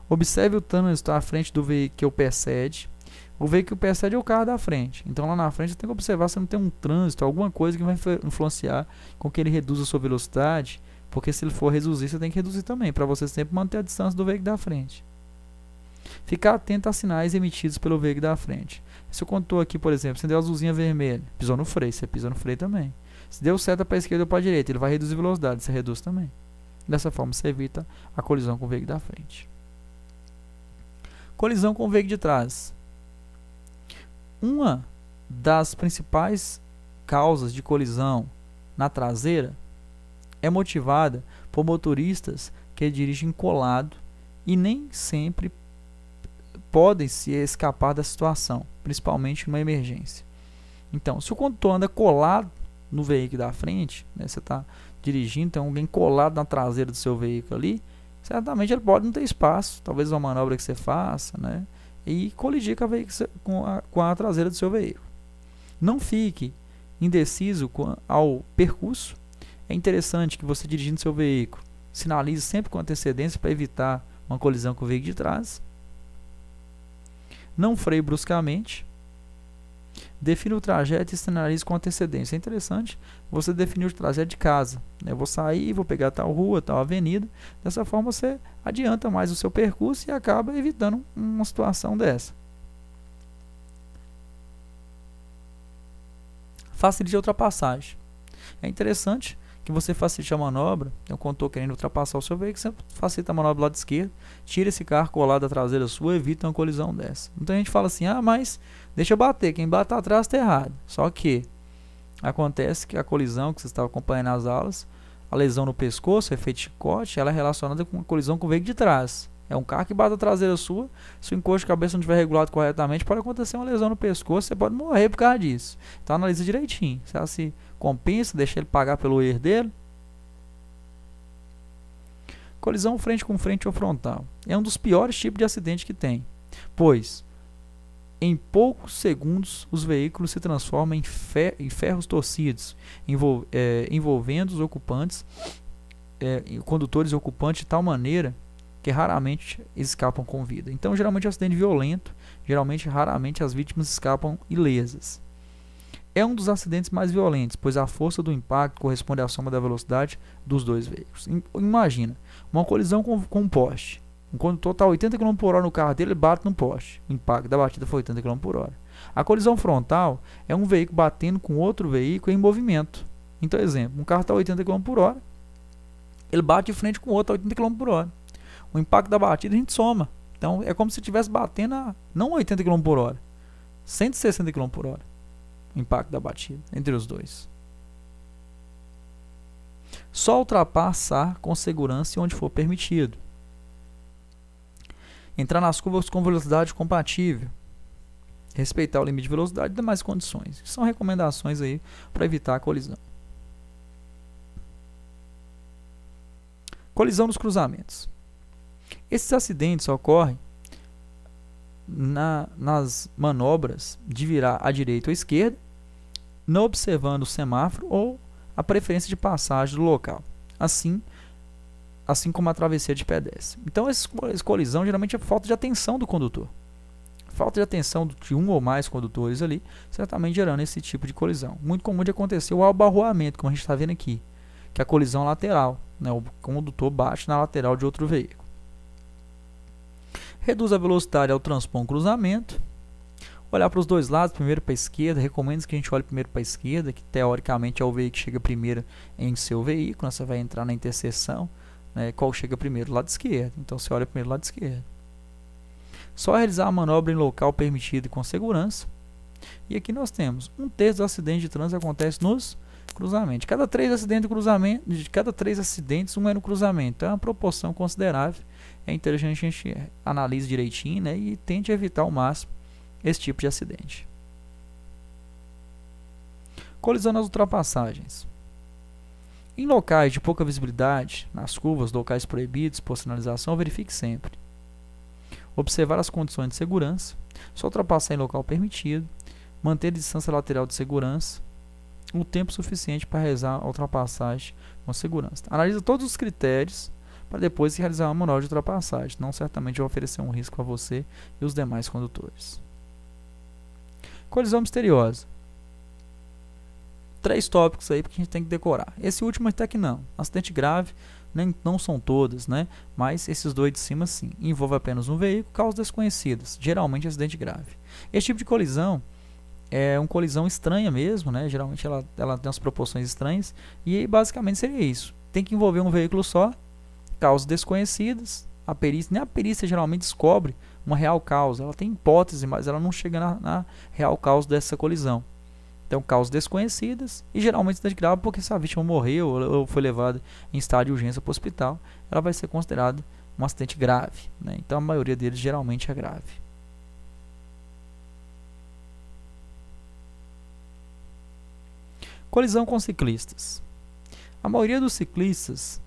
S1: Observe o trânsito à frente do veículo que o precede. O veículo que precede é o carro da frente. Então lá na frente você tem que observar se não tem um trânsito, alguma coisa que vai influenciar com que ele reduza a sua velocidade, porque se ele for reduzir, você tem que reduzir também, para você sempre manter a distância do veículo da frente. Ficar atento a sinais emitidos pelo veículo da frente. Se eu contou aqui, por exemplo, se deu a azulzinha vermelha, pisou no freio, você pisa no freio também. Se deu seta para a esquerda ou para a direita, ele vai reduzir a velocidade, você reduz também. Dessa forma, você evita a colisão com o veículo da frente. Colisão com o veículo de trás. Uma das principais causas de colisão na traseira é motivada por motoristas que dirigem colado e nem sempre podem se escapar da situação, principalmente numa emergência. Então, se o condutor anda colado no veículo da frente, né, você está dirigindo, tem alguém colado na traseira do seu veículo ali, certamente ele pode não ter espaço, talvez uma manobra que você faça, né, e colidir com a traseira do seu veículo. Não fique indeciso ao percurso. É interessante que você, dirigindo seu veículo, sinalize sempre com antecedência para evitar uma colisão com o veículo de trás. Não freie bruscamente. Defina o trajeto e sinalize com antecedência. É interessante você definir o trajeto de casa. Eu vou sair, vou pegar tal rua, tal avenida. Dessa forma você adianta mais o seu percurso e acaba evitando uma situação dessa. Facilite a ultrapassagem. É interessante que você facilite a manobra. Então, quando estou querendo ultrapassar o seu veículo, você facilita a manobra do lado esquerdo, tira esse carro colado da traseira sua, evita uma colisão dessa. Então a gente fala assim, mas deixa eu bater, quem bate atrás está errado. Só que acontece que a colisão que você estava acompanhando nas aulas, a lesão no pescoço, o efeito chicote, ela é relacionada com uma colisão com o veículo de trás. É um carro que bate a traseira sua, se o encosto de cabeça não estiver regulado corretamente, pode acontecer uma lesão no pescoço, você pode morrer por causa disso. Então analisa direitinho, se ela se compensa, deixa ele pagar pelo erro dele. Colisão frente com frente ou frontal. É um dos piores tipos de acidente que tem, pois em poucos segundos os veículos se transformam em ferros torcidos, envolvendo os ocupantes, condutores e ocupantes de tal maneira que raramente escapam com vida. Então, geralmente é um acidente violento, raramente as vítimas escapam ilesas. É um dos acidentes mais violentos, pois a força do impacto corresponde à soma da velocidade dos dois veículos. Imagina, uma colisão com um poste. Um condutor está a 80 km por hora no carro dele, ele bate no poste. O impacto da batida foi 80 km por hora. A colisão frontal é um veículo batendo com outro veículo em movimento. Então, exemplo, um carro está a 80 km por hora, ele bate de frente com o outro a 80 km por hora. O impacto da batida a gente soma. Então, é como se estivesse batendo não 80 km por hora, 160 km por hora. O impacto da batida entre os dois. Só ultrapassar com segurança onde for permitido. Entrar nas curvas com velocidade compatível. Respeitar o limite de velocidade e demais condições. São recomendações aí para evitar a colisão. Colisão nos cruzamentos. Esses acidentes ocorrem nas manobras de virar à direita ou à esquerda, não observando o semáforo ou a preferência de passagem do local, assim como a travessia de pedestre. Então, essa colisão geralmente é falta de atenção do condutor. Falta de atenção de um ou mais condutores ali, certamente gerando esse tipo de colisão. Muito comum de acontecer o abarroamento, como a gente está vendo aqui, que é a colisão lateral, né? O condutor bate na lateral de outro veículo. Reduz a velocidade ao transpor um cruzamento. Olhar para os dois lados, primeiro para a esquerda. Recomendo que a gente olhe primeiro para a esquerda, que teoricamente é o veículo que chega primeiro em seu veículo. Né? Você vai entrar na interseção, né? Qual chega primeiro? Lado esquerdo. Então você olha primeiro lado esquerdo. Só realizar a manobra em local permitido e com segurança. E aqui nós temos 1/3 dos acidentes de trânsito acontece nos cruzamentos. De cada 3 acidentes, um é no cruzamento. Então é uma proporção considerável. É interessante a gente analise direitinho, né, e tente evitar ao máximo esse tipo de acidente. Colisão nas ultrapassagens. Em locais de pouca visibilidade, nas curvas, locais proibidos por sinalização, verifique sempre. Observar as condições de segurança, só ultrapassar em local permitido, manter a distância lateral de segurança, o tempo suficiente para realizar a ultrapassagem com segurança. Analisa todos os critérios para depois realizar uma manobra de ultrapassagem. Não certamente vai oferecer um risco a você e os demais condutores. Colisão misteriosa. 3 tópicos aí que a gente tem que decorar. Esse último até que não. Acidente grave, não são todas, né? Mas esses dois de cima sim. Envolve apenas um veículo, causas desconhecidas. Geralmente acidente grave. Esse tipo de colisão é uma colisão estranha mesmo, né? Geralmente ela tem umas proporções estranhas. E basicamente seria isso. Tem que envolver um veículo só. Causas desconhecidas, nem a perícia geralmente descobre uma real causa. Ela tem hipótese, mas ela não chega na real causa dessa colisão. Então, causas desconhecidas e geralmente acidente grave, porque se a vítima morreu ou foi levada em estado de urgência para o hospital, ela vai ser considerada um acidente grave, né? Então, a maioria deles geralmente é grave. Colisão com ciclistas. A maioria dos ciclistas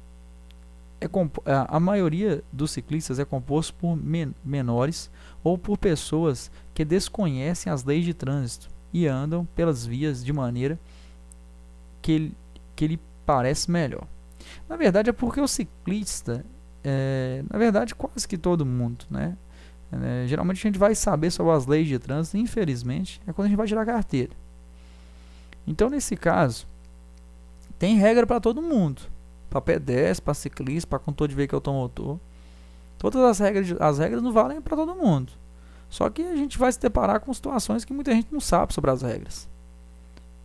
S1: a maioria dos ciclistas é composto por menores ou por pessoas que desconhecem as leis de trânsito e andam pelas vias de maneira que lhe parece melhor. Na verdade, é porque o ciclista, na verdade, quase que todo mundo, né? Geralmente a gente vai saber sobre as leis de trânsito, infelizmente, é quando a gente vai tirar a carteira. Então, nesse caso, tem regra para todo mundo. Para pedestre, para ciclista, para condutor de veículo automotor. Todas as regras não valem para todo mundo. Só que a gente vai se deparar com situações que muita gente não sabe sobre as regras.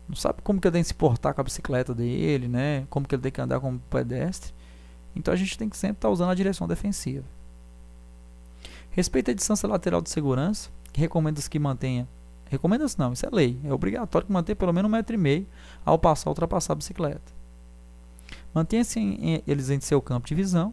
S1: Não sabe como que ele tem que se portar com a bicicleta dele, né? Como que ele tem que andar como pedestre. Então a gente tem que sempre estar usando a direção defensiva. Respeita a distância lateral de segurança, que recomenda-se que mantenha. Recomenda-se não, isso é lei. É obrigatório que mantenha pelo menos 1,5 m ao ultrapassar a bicicleta. Mantenha-se eles em seu campo de visão.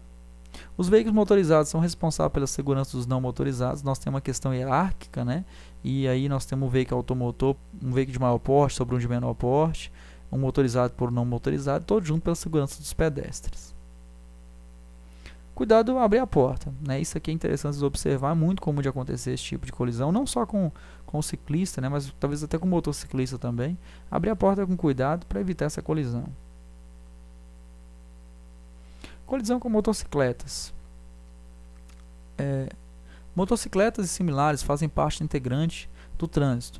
S1: Os veículos motorizados são responsáveis pela segurança dos não motorizados. Nós temos uma questão hierárquica, né? E aí nós temos um veículo automotor, um veículo de maior porte sobre um de menor porte, um motorizado por um não motorizado, todo junto pela segurança dos pedestres. Cuidado ao abrir a porta, né? Isso aqui é interessante observar, é muito comum de acontecer esse tipo de colisão, não só com o ciclista, né? Mas talvez até com o motociclista também. Abrir a porta com cuidado para evitar essa colisão. Colisão com motocicletas. Motocicletas e similares fazem parte integrante do trânsito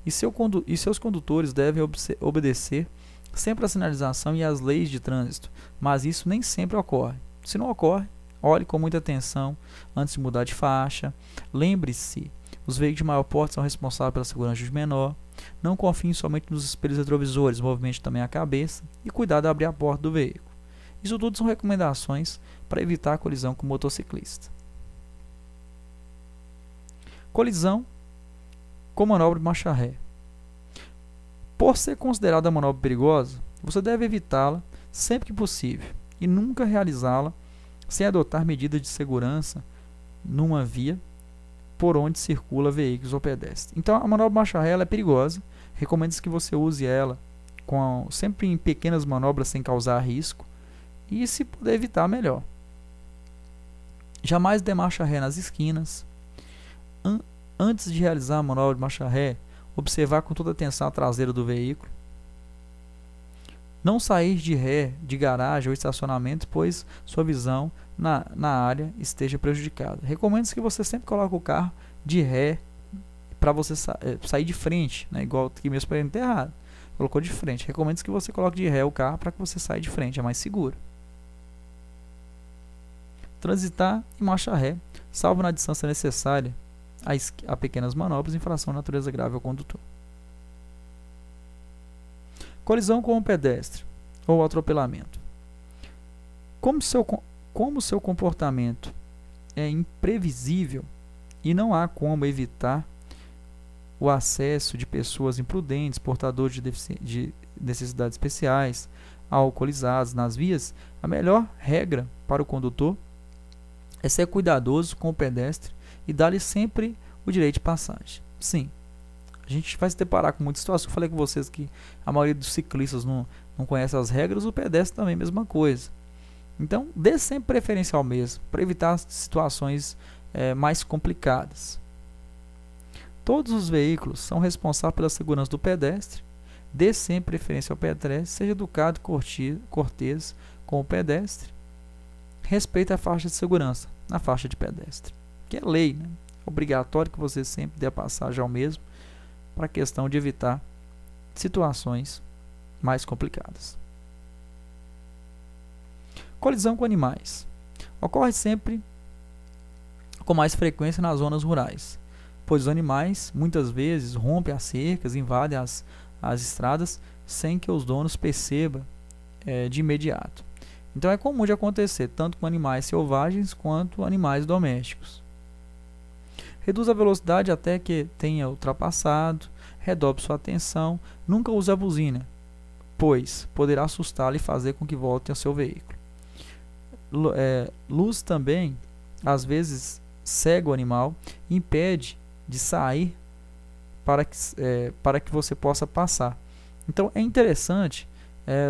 S1: e seus condutores devem obedecer sempre à sinalização e às leis de trânsito, mas isso nem sempre ocorre. Se não ocorre, olhe com muita atenção antes de mudar de faixa. Lembre-se, os veículos de maior porte são responsáveis pela segurança de menor. Não confie somente nos espelhos retrovisores, movimente também a cabeça e cuidado ao abrir a porta do veículo. Isso tudo são recomendações para evitar a colisão com o motociclista. Colisão com manobra de marcha ré. Por ser considerada manobra perigosa, você deve evitá-la sempre que possível e nunca realizá-la sem adotar medidas de segurança numa via por onde circula veículos ou pedestres. Então, a manobra de marcha ré é perigosa. Recomenda-se que você use ela sempre em pequenas manobras sem causar risco. E se puder evitar, melhor. Jamais dê marcha ré nas esquinas. Antes de realizar a manobra de marcha ré, observar com toda atenção a traseira do veículo. Não sair de ré de garagem ou estacionamento, pois sua visão na área esteja prejudicada. Recomendo-se que você sempre coloque o carro de ré para você sair de frente, né? Igual aqui mesmo para ele não ter errado. Colocou de frente. Recomendo-se que você coloque de ré o carro para que você saia de frente, é mais seguro. Transitar em marcha ré, salvo na distância necessária a pequenas manobras, infração de natureza grave ao condutor. Colisão com um pedestre ou atropelamento. Como seu comportamento é imprevisível e não há como evitar o acesso de pessoas imprudentes, portadores de necessidades especiais, alcoolizados nas vias, a melhor regra para o condutor é ser cuidadoso com o pedestre e dar-lhe sempre o direito de passagem. Sim, a gente vai se deparar com muitas situações. Eu falei com vocês que a maioria dos ciclistas não conhece as regras, o pedestre também é a mesma coisa. Então, dê sempre preferência ao mesmo, para evitar situações mais complicadas. Todos os veículos são responsáveis pela segurança do pedestre. Dê sempre preferência ao pedestre, seja educado, cortês com o pedestre. Respeite a faixa de segurança na faixa de pedestre, que é lei, né? Obrigatório que você sempre dê a passagem ao mesmo, para a questão de evitar situações mais complicadas. Colisão com animais. Ocorre sempre com mais frequência nas zonas rurais, pois os animais muitas vezes rompem as cercas, invadem as estradas sem que os donos percebam de imediato. Então é comum de acontecer tanto com animais selvagens quanto animais domésticos. Reduz a velocidade até que tenha ultrapassado, redobre sua atenção, nunca use a buzina, pois poderá assustá-lo e fazer com que volte ao seu veículo. Luz também, às vezes, cega o animal e impede de sair para que você possa passar. Então é interessante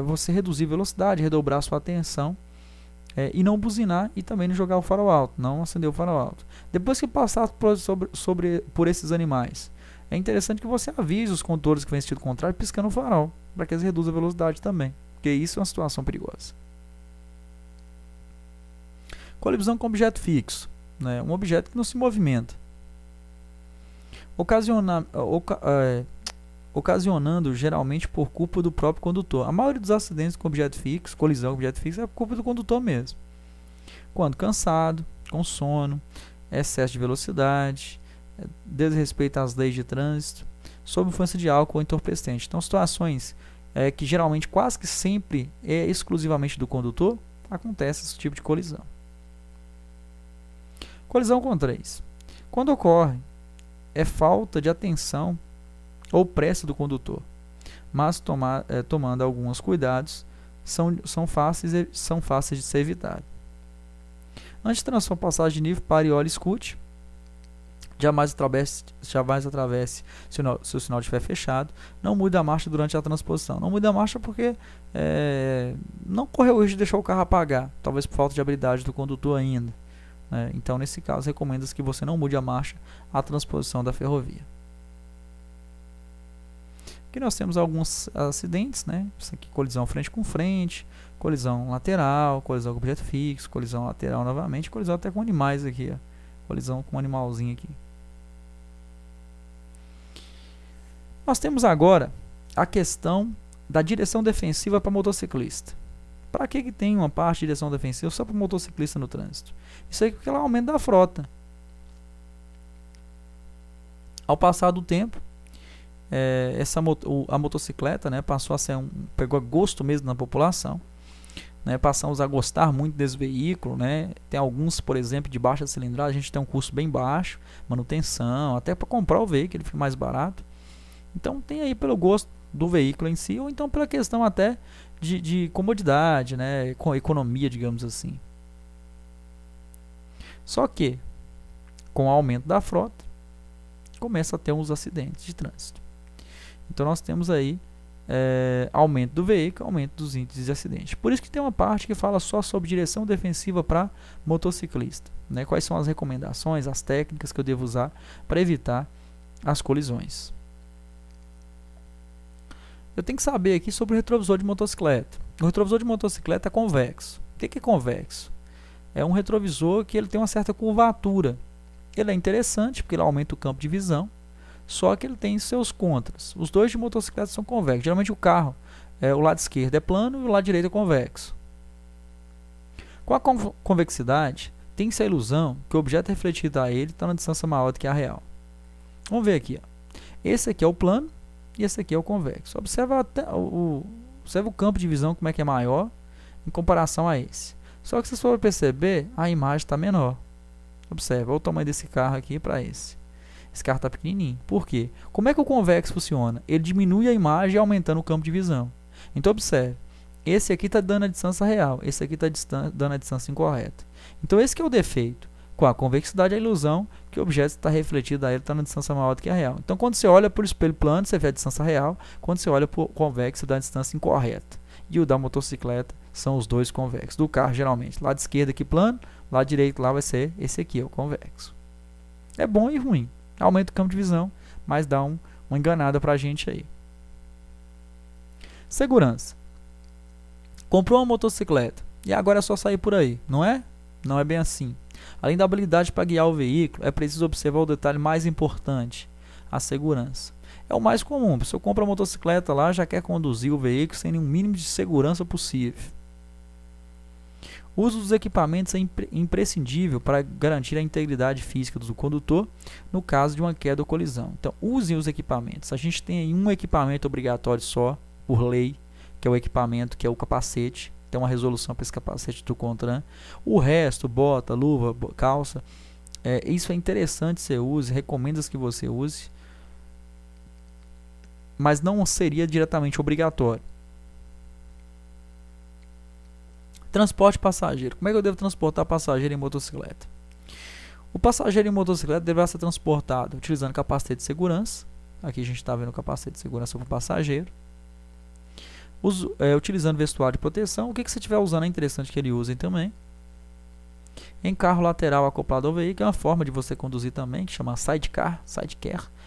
S1: você reduzir a velocidade, redobrar sua atenção e não buzinar e também não jogar o farol alto, não acender o farol alto. Depois que passar por esses animais, é interessante que você avise os condutores que vêm em sentido contrário piscando o farol, para que eles reduzam a velocidade também, porque isso é uma situação perigosa. Colisão com objeto fixo, né? Um objeto que não se movimenta, ocasionando geralmente por culpa do próprio condutor. A maioria dos acidentes com objeto fixo, colisão com objeto fixo, é por culpa do condutor mesmo. Quando cansado, com sono, excesso de velocidade, desrespeito às leis de trânsito, sob influência de álcool ou entorpecente. Então, situações que geralmente quase que sempre é exclusivamente do condutor, acontece esse tipo de colisão. Colisão com três. Quando ocorre, é falta de atenção ou pressa do condutor, mas tomando alguns cuidados, são fáceis de ser evitados. Antes de transformar a passagem de nível, pare e olhe e escute. Jamais atravesse se o sinal estiver fechado. Não mude a marcha durante a transposição. Não mude a marcha porque não correu o risco de deixar o carro apagar, talvez por falta de habilidade do condutor ainda. Então, nesse caso, recomenda que você não mude a marcha à transposição da ferrovia. Aqui nós temos alguns acidentes, né? Isso aqui, colisão frente com frente, colisão lateral, colisão com objeto fixo, colisão lateral novamente, colisão até com animais aqui, ó. Colisão com um animalzinho aqui. Nós temos agora a questão da direção defensiva para motociclista. Para que tem uma parte de direção defensiva só para motociclista no trânsito? Isso aí é porque ela aumenta da frota. Ao passar do tempo, a motocicleta, né, passou a ser pegou gosto mesmo na população, né, passamos a gostar muito desse veículo, né. Tem alguns, por exemplo, de baixa cilindrada, a gente tem um custo bem baixo, manutenção, até para comprar o veículo ele fica mais barato. Então tem aí pelo gosto do veículo em si, ou então pela questão até de comodidade, né, com economia, digamos assim. Só que com o aumento da frota começa a ter uns acidentes de trânsito. Então nós temos aí aumento do veículo, aumento dos índices de acidente. Por isso que tem uma parte que fala só sobre direção defensiva para motociclista, né? Quais são as recomendações, as técnicas que eu devo usar para evitar as colisões. Eu tenho que saber aqui sobre o retrovisor de motocicleta. O retrovisor de motocicleta é convexo. O que é convexo? É um retrovisor que ele tem uma certa curvatura. Ele é interessante porque ele aumenta o campo de visão, só que ele tem seus contras. Os dois de motocicleta são convexos. Geralmente o carro, o lado esquerdo é plano e o lado direito é convexo. Com a convexidade, tem-se a ilusão que o objeto refletido a ele está na distância maior do que a real. Vamos ver aqui. Ó. Esse aqui é o plano e esse aqui é o convexo. Observa o campo de visão como é que é maior em comparação a esse. Só que se você for perceber, a imagem está menor. Observa o tamanho desse carro aqui para esse. Esse carro está pequenininho. Por quê? Como é que o convexo funciona? Ele diminui a imagem aumentando o campo de visão. Então observe. Esse aqui está dando a distância real. Esse aqui está dando a distância incorreta. Então esse que é o defeito. Com a convexidade, a ilusão que o objeto está refletido a ele está na distância maior do que a real. Então quando você olha por espelho plano, você vê a distância real. Quando você olha por convexo, você dá a distância incorreta. E o da motocicleta são os dois convexos. Do carro, geralmente. Lado esquerdo aqui plano, lado direito lá vai ser esse aqui, o convexo. É bom e ruim. Aumenta o campo de visão, mas dá uma enganada pra gente aí. Segurança. Comprou uma motocicleta e agora é só sair por aí, não é? Não é bem assim. Além da habilidade para guiar o veículo, é preciso observar o detalhe mais importante, a segurança. É o mais comum. Se eu compro a motocicleta lá, já quer conduzir o veículo sem nenhum mínimo de segurança possível. O uso dos equipamentos é imprescindível para garantir a integridade física do condutor no caso de uma queda ou colisão. Então, usem os equipamentos. A gente tem aí um equipamento obrigatório só, por lei, que é o equipamento, que é o capacete. Tem uma resolução para esse capacete do CONTRAN. O resto, bota, luva, calça, isso é interessante que você use, recomenda que você use, mas não seria diretamente obrigatório. Transporte passageiro. Como é que eu devo transportar passageiro em motocicleta? O passageiro em motocicleta deverá ser transportado utilizando capacete de segurança. Aqui a gente está vendo o capacete de segurança para o passageiro. Utilizando vestuário de proteção. O que você estiver usando é interessante que ele use também. Em carro lateral acoplado ao veículo é uma forma de você conduzir também, que chama sidecar,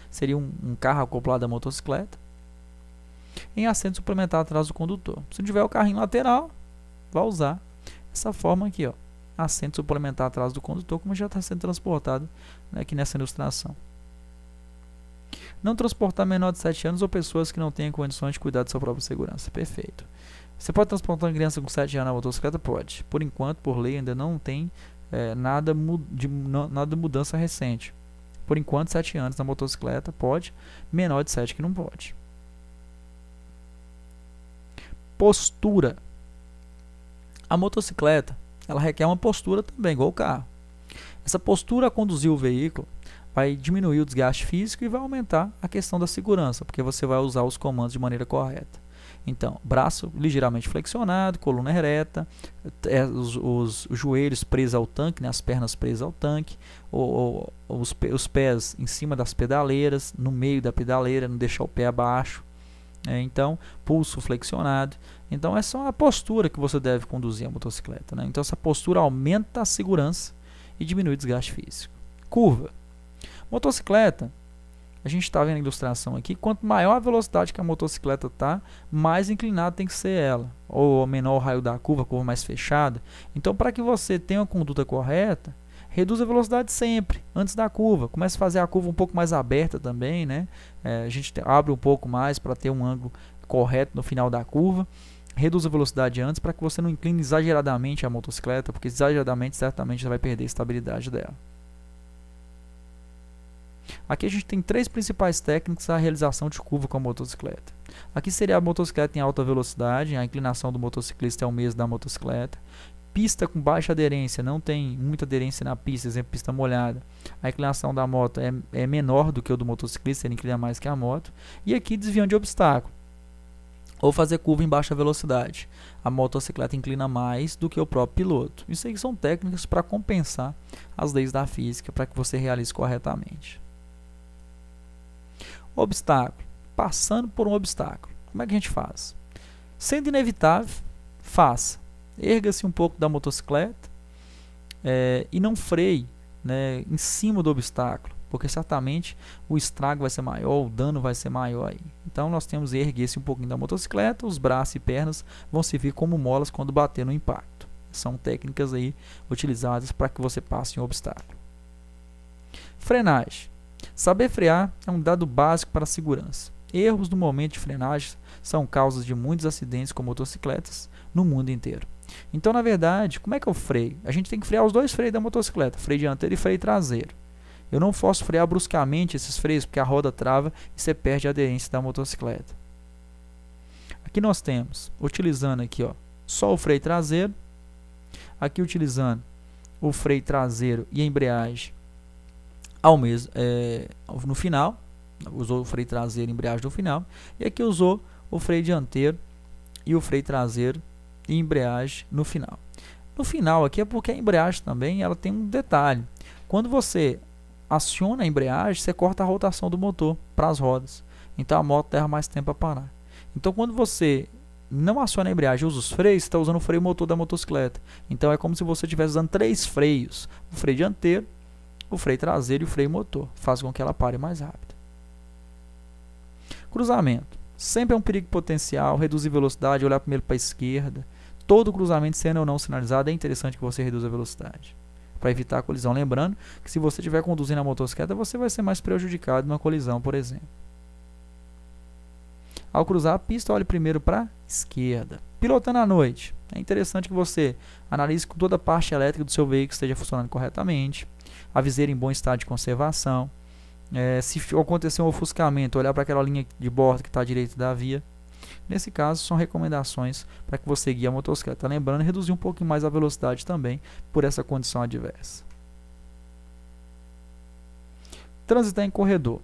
S1: seria um carro acoplado à motocicleta. Em assento suplementar atrás do condutor. Se tiver o carrinho lateral, vai usar essa forma aqui, ó, assento suplementar atrás do condutor, como já está sendo transportado, né, aqui nessa ilustração. Não transportar menor de 7 anos ou pessoas que não tenham condições de cuidar de sua própria segurança. Perfeito. Você pode transportar uma criança com 7 anos na motocicleta? Pode. Por enquanto, por lei, ainda não tem nada de mudança recente. Por enquanto, 7 anos na motocicleta pode, menor de 7 que não pode. Postura. A motocicleta, ela requer uma postura também, igual o carro. Essa postura a conduzir o veículo vai diminuir o desgaste físico e vai aumentar a questão da segurança, porque você vai usar os comandos de maneira correta. Então, braço ligeiramente flexionado, coluna ereta, os joelhos presos ao tanque, né, as pernas presas ao tanque, os pés em cima das pedaleiras, no meio da pedaleira, não deixar o pé abaixo. Então, pulso flexionado. Então, essa é uma postura que você deve conduzir a motocicleta, né? Então, essa postura aumenta a segurança e diminui o desgaste físico. Curva. Motocicleta, a gente está vendo a ilustração aqui, quanto maior a velocidade que a motocicleta está, mais inclinada tem que ser ela. Ou menor o raio da curva mais fechada. Então, para que você tenha uma conduta correta, reduz a velocidade sempre, antes da curva. Comece a fazer a curva um pouco mais aberta também, né? A gente abre um pouco mais para ter um ângulo correto no final da curva. Reduz a velocidade antes para que você não incline exageradamente a motocicleta, porque exageradamente certamente você vai perder a estabilidade dela. Aqui a gente tem 3 principais técnicas à realização de curva com a motocicleta. Aqui seria a motocicleta em alta velocidade, a inclinação do motociclista é o mesmo da motocicleta. Pista com baixa aderência, não tem muita aderência na pista, exemplo, pista molhada. A inclinação da moto é menor do que o do motociclista, ele inclina mais que a moto. E aqui desviando de obstáculo, ou fazer curva em baixa velocidade. A motocicleta inclina mais do que o próprio piloto. Isso aí são técnicas para compensar as leis da física, para que você realize corretamente. Obstáculo. Passando por um obstáculo. Como é que a gente faz? Sendo inevitável, faça. Erga-se um pouco da motocicleta e não freie, né, em cima do obstáculo, porque certamente o estrago vai ser maior, o dano vai ser maior aí. Então nós temos que erguer-se um pouquinho da motocicleta, os braços e pernas vão servir como molas quando bater no impacto. São técnicas aí utilizadas para que você passe em um obstáculo. Frenagem. Saber frear é um dado básico para a segurança. Erros no momento de frenagem são causas de muitos acidentes com motocicletas no mundo inteiro. Então, na verdade, como é que eu freio? A gente tem que frear os 2 freios da motocicleta, freio dianteiro e freio traseiro. Eu não posso frear bruscamente esses freios, porque a roda trava e você perde a aderência da motocicleta. Aqui nós temos, utilizando aqui, ó, só o freio traseiro, aqui utilizando o freio traseiro e a embreagem ao mesmo, no final, usou o freio traseiro e embreagem no final, e aqui usou o freio dianteiro e o freio traseiro e embreagem no final. No final aqui é porque a embreagem também ela tem um detalhe. Quando você aciona a embreagem, você corta a rotação do motor para as rodas. Então a moto leva mais tempo a parar. Então quando você não aciona a embreagem e usa os freios, você está usando o freio motor da motocicleta. Então é como se você estivesse usando 3 freios. O freio dianteiro, o freio traseiro e o freio motor. Faz com que ela pare mais rápido. Cruzamento. Sempre é um perigo potencial, reduzir velocidade, olhar primeiro para a esquerda. Todo cruzamento, sendo ou não sinalizado, é interessante que você reduza a velocidade, para evitar a colisão. Lembrando que se você estiver conduzindo a motocicleta, você vai ser mais prejudicado numa colisão, por exemplo. Ao cruzar a pista, olhe primeiro para a esquerda. Pilotando à noite. É interessante que você analise que toda a parte elétrica do seu veículo esteja funcionando corretamente, a viseira em bom estado de conservação. Se acontecer um ofuscamento, olhar para aquela linha de bordo que está à direita da via. Nesse caso, são recomendações para que você guie a motocicleta. Lembrando, reduzir um pouco mais a velocidade também por essa condição adversa. Transitar em corredor.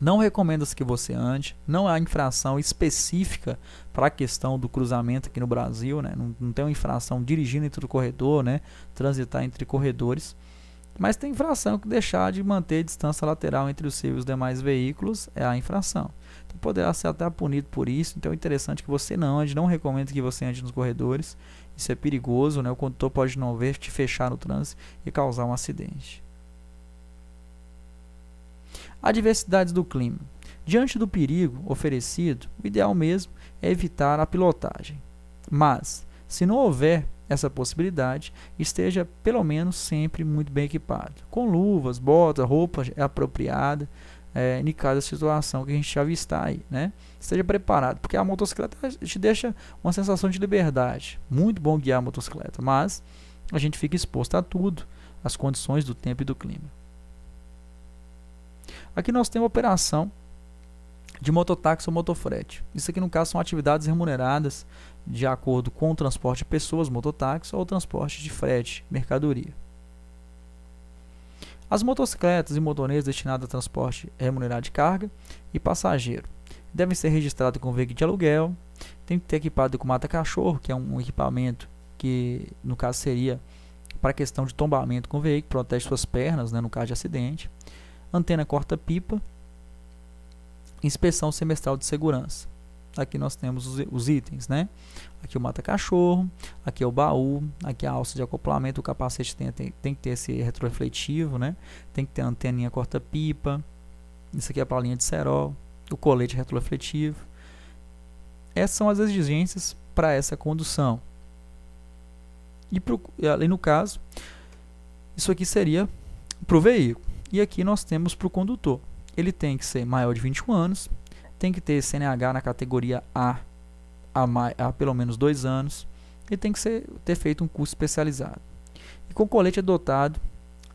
S1: Não recomenda-se que você ande, não há infração específica para a questão do cruzamento aqui no Brasil, né? Não tem uma infração dirigindo entre o corredor, né? Transitar entre corredores. Mas tem infração que deixar de manter distância lateral entre o seu e os demais veículos é a infração. Então poderá ser até punido por isso. Então é interessante que você não ande, não recomendo que você ande nos corredores Isso é perigoso, né? O condutor pode não ver, te fechar no trânsito e causar um acidente. Adversidades do clima. Diante do perigo oferecido, o ideal mesmo é evitar a pilotagem. Mas, se não houver essa possibilidade, esteja pelo menos sempre muito bem equipado, com luvas, botas, roupa apropriada, em cada situação que a gente já avistar aí, né? Esteja preparado, porque a motocicleta te deixa uma sensação de liberdade. Muito bom guiar a motocicleta, mas a gente fica exposto a tudo, as condições do tempo e do clima. Aqui nós temos a operação de mototáxi ou motofrete. Isso aqui no caso são atividades remuneradas de acordo com o transporte de pessoas, mototáxi, ou o transporte de frete, mercadoria. As motocicletas e motonetas destinadas a transporte remunerado de carga e passageiro devem ser registradas com veículo de aluguel, tem que ter equipado com mata-cachorro, que é um equipamento que no caso seria para questão de tombamento com o veículo, protege suas pernas, né, no caso de acidente, antena corta-pipa, inspeção semestral de segurança. Aqui nós temos os itens, né? Aqui o mata-cachorro, aqui é o baú, aqui a alça de acoplamento, o capacete tem que ter esse retrorefletivo, né? Tem que ter a anteninha corta-pipa, isso aqui é para a linha de cerol, o colete retrorefletivo. Essas são as exigências para essa condução. E ali no caso, isso aqui seria para o veículo. E aqui nós temos para o condutor. Ele tem que ser maior de 21 anos, tem que ter CNH na categoria A há pelo menos 2 anos e tem que ter feito um curso especializado. E com colete adotado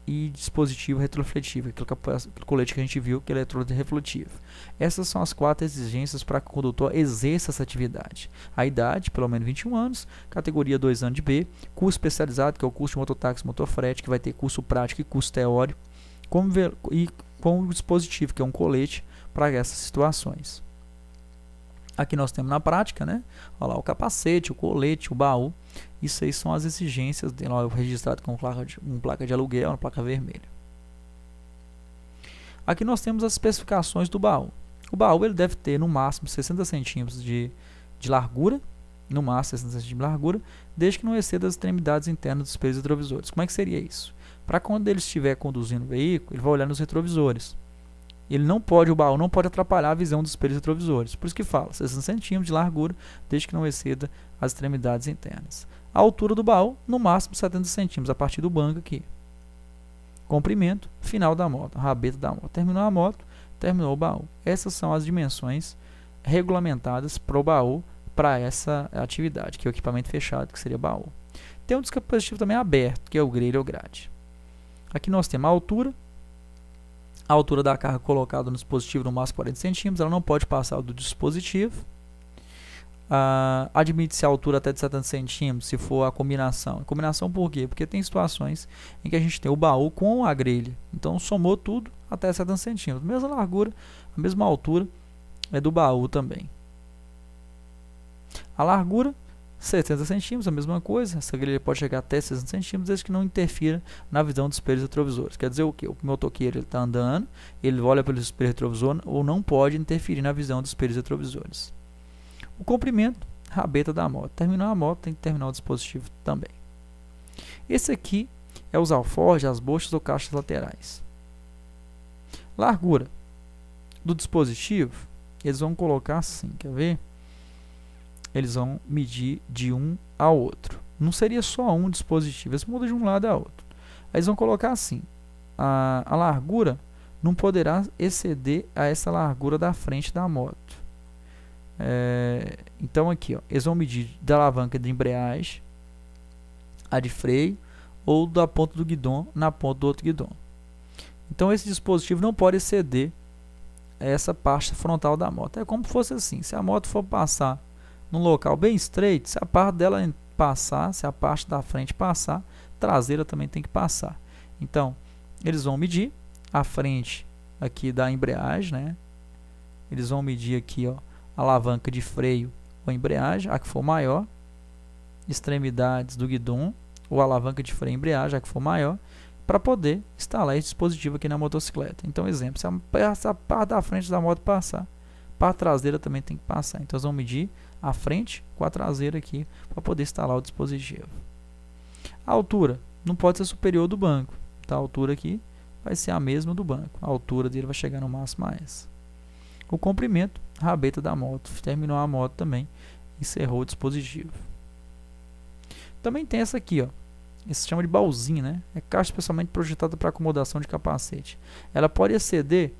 S1: e dispositivo retrorefletivo, aquele colete que a gente viu que é eletrorefletivo. Essas são as 4 exigências para que o condutor exerça essa atividade. A idade, pelo menos 21 anos, categoria 2 anos de B, curso especializado, que é o curso de mototáxi motofrete, que vai ter curso prático e curso teórico, com o dispositivo, que é um colete, para essas situações. Aqui nós temos na prática, né? Olha lá, o capacete, o colete, o baú. Isso aí são as exigências registrado com placa de aluguel, uma placa vermelha. Aqui nós temos as especificações do baú. O baú ele deve ter no máximo 60 centímetros de largura, no máximo 60 centímetros de largura, desde que não exceda as extremidades internas dos espelhos retrovisores. Como é que seria isso? Para quando ele estiver conduzindo o veículo, ele vai olhar nos retrovisores. O baú não pode atrapalhar a visão dos espelhos retrovisores. Por isso que fala 60 centímetros de largura, desde que não exceda as extremidades internas. A altura do baú, no máximo 70 centímetros, a partir do banco aqui. Comprimento, final da moto, rabeta da moto. Terminou a moto, terminou o baú. Essas são as dimensões regulamentadas para o baú, para essa atividade, que é o equipamento fechado, que seria baú. Tem um dispositivo também aberto, que é o grelha ou grade. Aqui nós temos a altura da carga colocada no dispositivo no máximo 40 centímetros, ela não pode passar do dispositivo. Admite-se a altura até de 70 centímetros, se for a combinação. Combinação por quê? Porque tem situações em que a gente tem o baú com a grelha. Então somou tudo até 70 centímetros. Mesma largura, a mesma altura é do baú também. A largura 70 centímetros, a mesma coisa. Essa grelha pode chegar até 60 centímetros, desde que não interfira na visão dos espelhos retrovisores. Quer dizer o quê? O motoqueiro está andando, ele olha pelo espelho retrovisor ou não pode interferir na visão dos espelhos retrovisores. O comprimento, rabeta da moto. Terminou a moto, tem que terminar o dispositivo também. Esse aqui é os alforjes, as bochas ou caixas laterais. Largura do dispositivo, eles vão colocar assim, quer ver? Eles vão medir de um ao outro. Não seria só um dispositivo, eles mudam de um lado a outro. Aí eles vão colocar assim, a largura não poderá exceder a essa largura da frente da moto. Então aqui, ó, eles vão medir da alavanca de embreagem, a de freio, ou da ponta do guidão na ponta do outro guidão. Então esse dispositivo não pode exceder essa parte frontal da moto. É como se fosse assim, se a moto for passar num local bem estreito, se a parte dela passar, se a parte da frente passar, traseira também tem que passar. Então, eles vão medir a frente aqui da embreagem, né? Eles vão medir aqui, ó, a alavanca de freio ou embreagem, a que for maior, extremidades do guidão ou alavanca de freio e embreagem, a que for maior, para poder instalar esse dispositivo aqui na motocicleta. Então, exemplo, se a parte da frente da moto passar, para a traseira também tem que passar. Então, nós vamos medir a frente com a traseira aqui para poder instalar o dispositivo. A altura não pode ser superior do banco. Tá? A altura aqui vai ser a mesma do banco. A altura dele vai chegar no máximo a essa. O comprimento, rabeta da moto. Terminou a moto também. Encerrou o dispositivo. Também tem essa aqui, ó. Isso se chama de baúzinho, né? É caixa especialmente projetada para acomodação de capacete. Ela pode exceder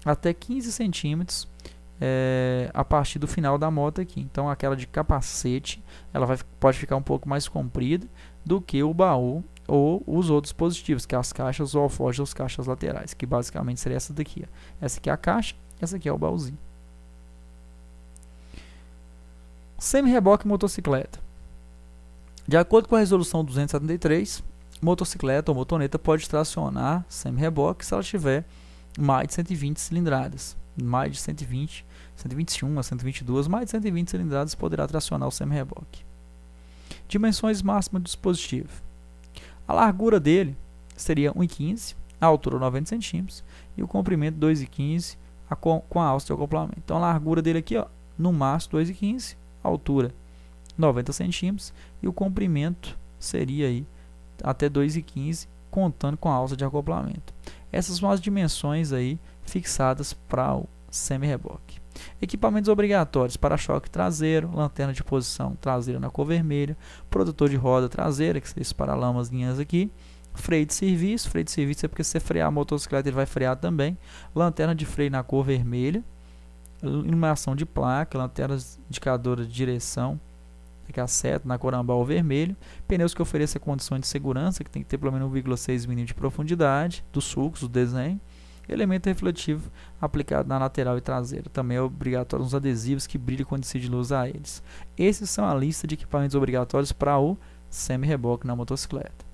S1: até 15 centímetros a partir do final da moto aqui. Então, aquela de capacete, ela pode ficar um pouco mais comprida do que o baú ou os outros dispositivos, que é as caixas ou alforjes ou as caixas laterais, que basicamente seria essa daqui. Ó. Essa aqui é a caixa, essa aqui é o baúzinho. Semi-reboque motocicleta. De acordo com a resolução 273, motocicleta ou motoneta pode tracionar semi-reboque se ela tiver mais de 120 cilindradas. Mais de 120, 121 a 122, mais de 120 cilindradas poderá tracionar o semi-reboque. Dimensões máximas do dispositivo. A largura dele seria 1,15, a altura 90 cm e o comprimento 2,15 com a alça de acoplamento. Então a largura dele aqui, ó, no máximo 2,15, a altura 90 cm e o comprimento seria aí até 2,15, contando com a alça de acoplamento. Essas são as dimensões aí fixadas para o semi-reboque. Equipamentos obrigatórios: para-choque traseiro, lanterna de posição traseira na cor vermelha, protetor de roda traseira, que são esses paralamas aqui, freio de serviço é porque se você frear a motocicleta ele vai frear também, lanterna de freio na cor vermelha, iluminação de placa, lanternas indicadoras de direção, que é a seta na cor âmbar ou vermelho, pneus que ofereçam condições de segurança, que tem que ter pelo menos 1,6 mm de profundidade, dos sulcos, do desenho, elemento refletivo aplicado na lateral e traseira. Também é obrigatório os adesivos que brilham quando incide luz a eles. Esses são a lista de equipamentos obrigatórios para o semi-reboque na motocicleta.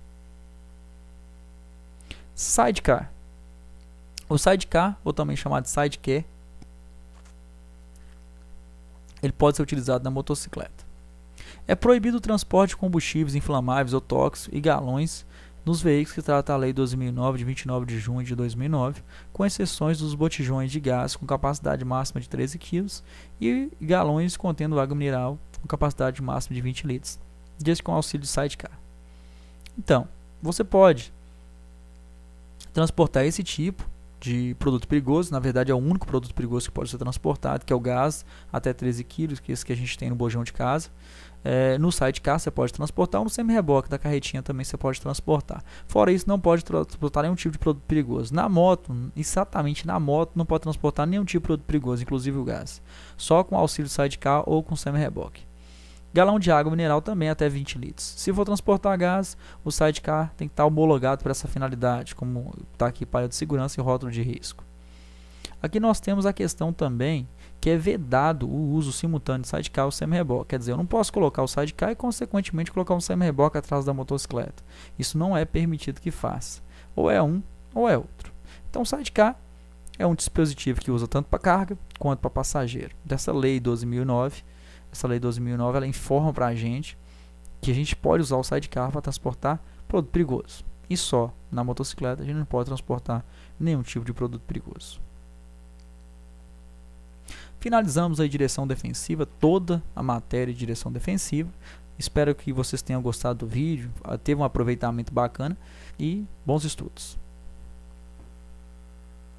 S1: Sidecar. O sidecar, ou também chamado de sidecar, ele pode ser utilizado na motocicleta. É proibido o transporte de combustíveis inflamáveis ou tóxicos e galões nos veículos que trata a Lei 2009, de 29 de junho de 2009, com exceções dos botijões de gás com capacidade máxima de 13 kg e galões contendo água mineral com capacidade máxima de 20 litros, desde com auxílio de sidecar. Então, você pode transportar esse tipo de produto perigoso, na verdade é o único produto perigoso que pode ser transportado, que é o gás, até 13 kg, que é esse que a gente tem no bojão de casa. No sidecar você pode transportar, no semi-reboque da carretinha também você pode transportar. Fora isso, não pode transportar nenhum tipo de produto perigoso. Na moto, exatamente na moto, não pode transportar nenhum tipo de produto perigoso, inclusive o gás. Só com auxílio sidecar ou com semi-reboque. Galão de água mineral também até 20 litros. Se for transportar gás, o sidecar tem que estar homologado para essa finalidade, como está aqui painel de segurança e rótulo de risco. Aqui nós temos a questão também que é vedado o uso simultâneo de sidecar ou semi-reboque. Quer dizer, eu não posso colocar o sidecar e, consequentemente, colocar um semi-reboque atrás da motocicleta. Isso não é permitido que faça. Ou é um ou é outro. Então, o sidecar é um dispositivo que usa tanto para carga quanto para passageiro. Dessa lei 12.009, essa lei 12.009, ela informa para a gente que a gente pode usar o sidecar para transportar produto perigoso. E só na motocicleta a gente não pode transportar nenhum tipo de produto perigoso. Finalizamos a direção defensiva, toda a matéria de direção defensiva. Espero que vocês tenham gostado do vídeo, teve um aproveitamento bacana e bons estudos.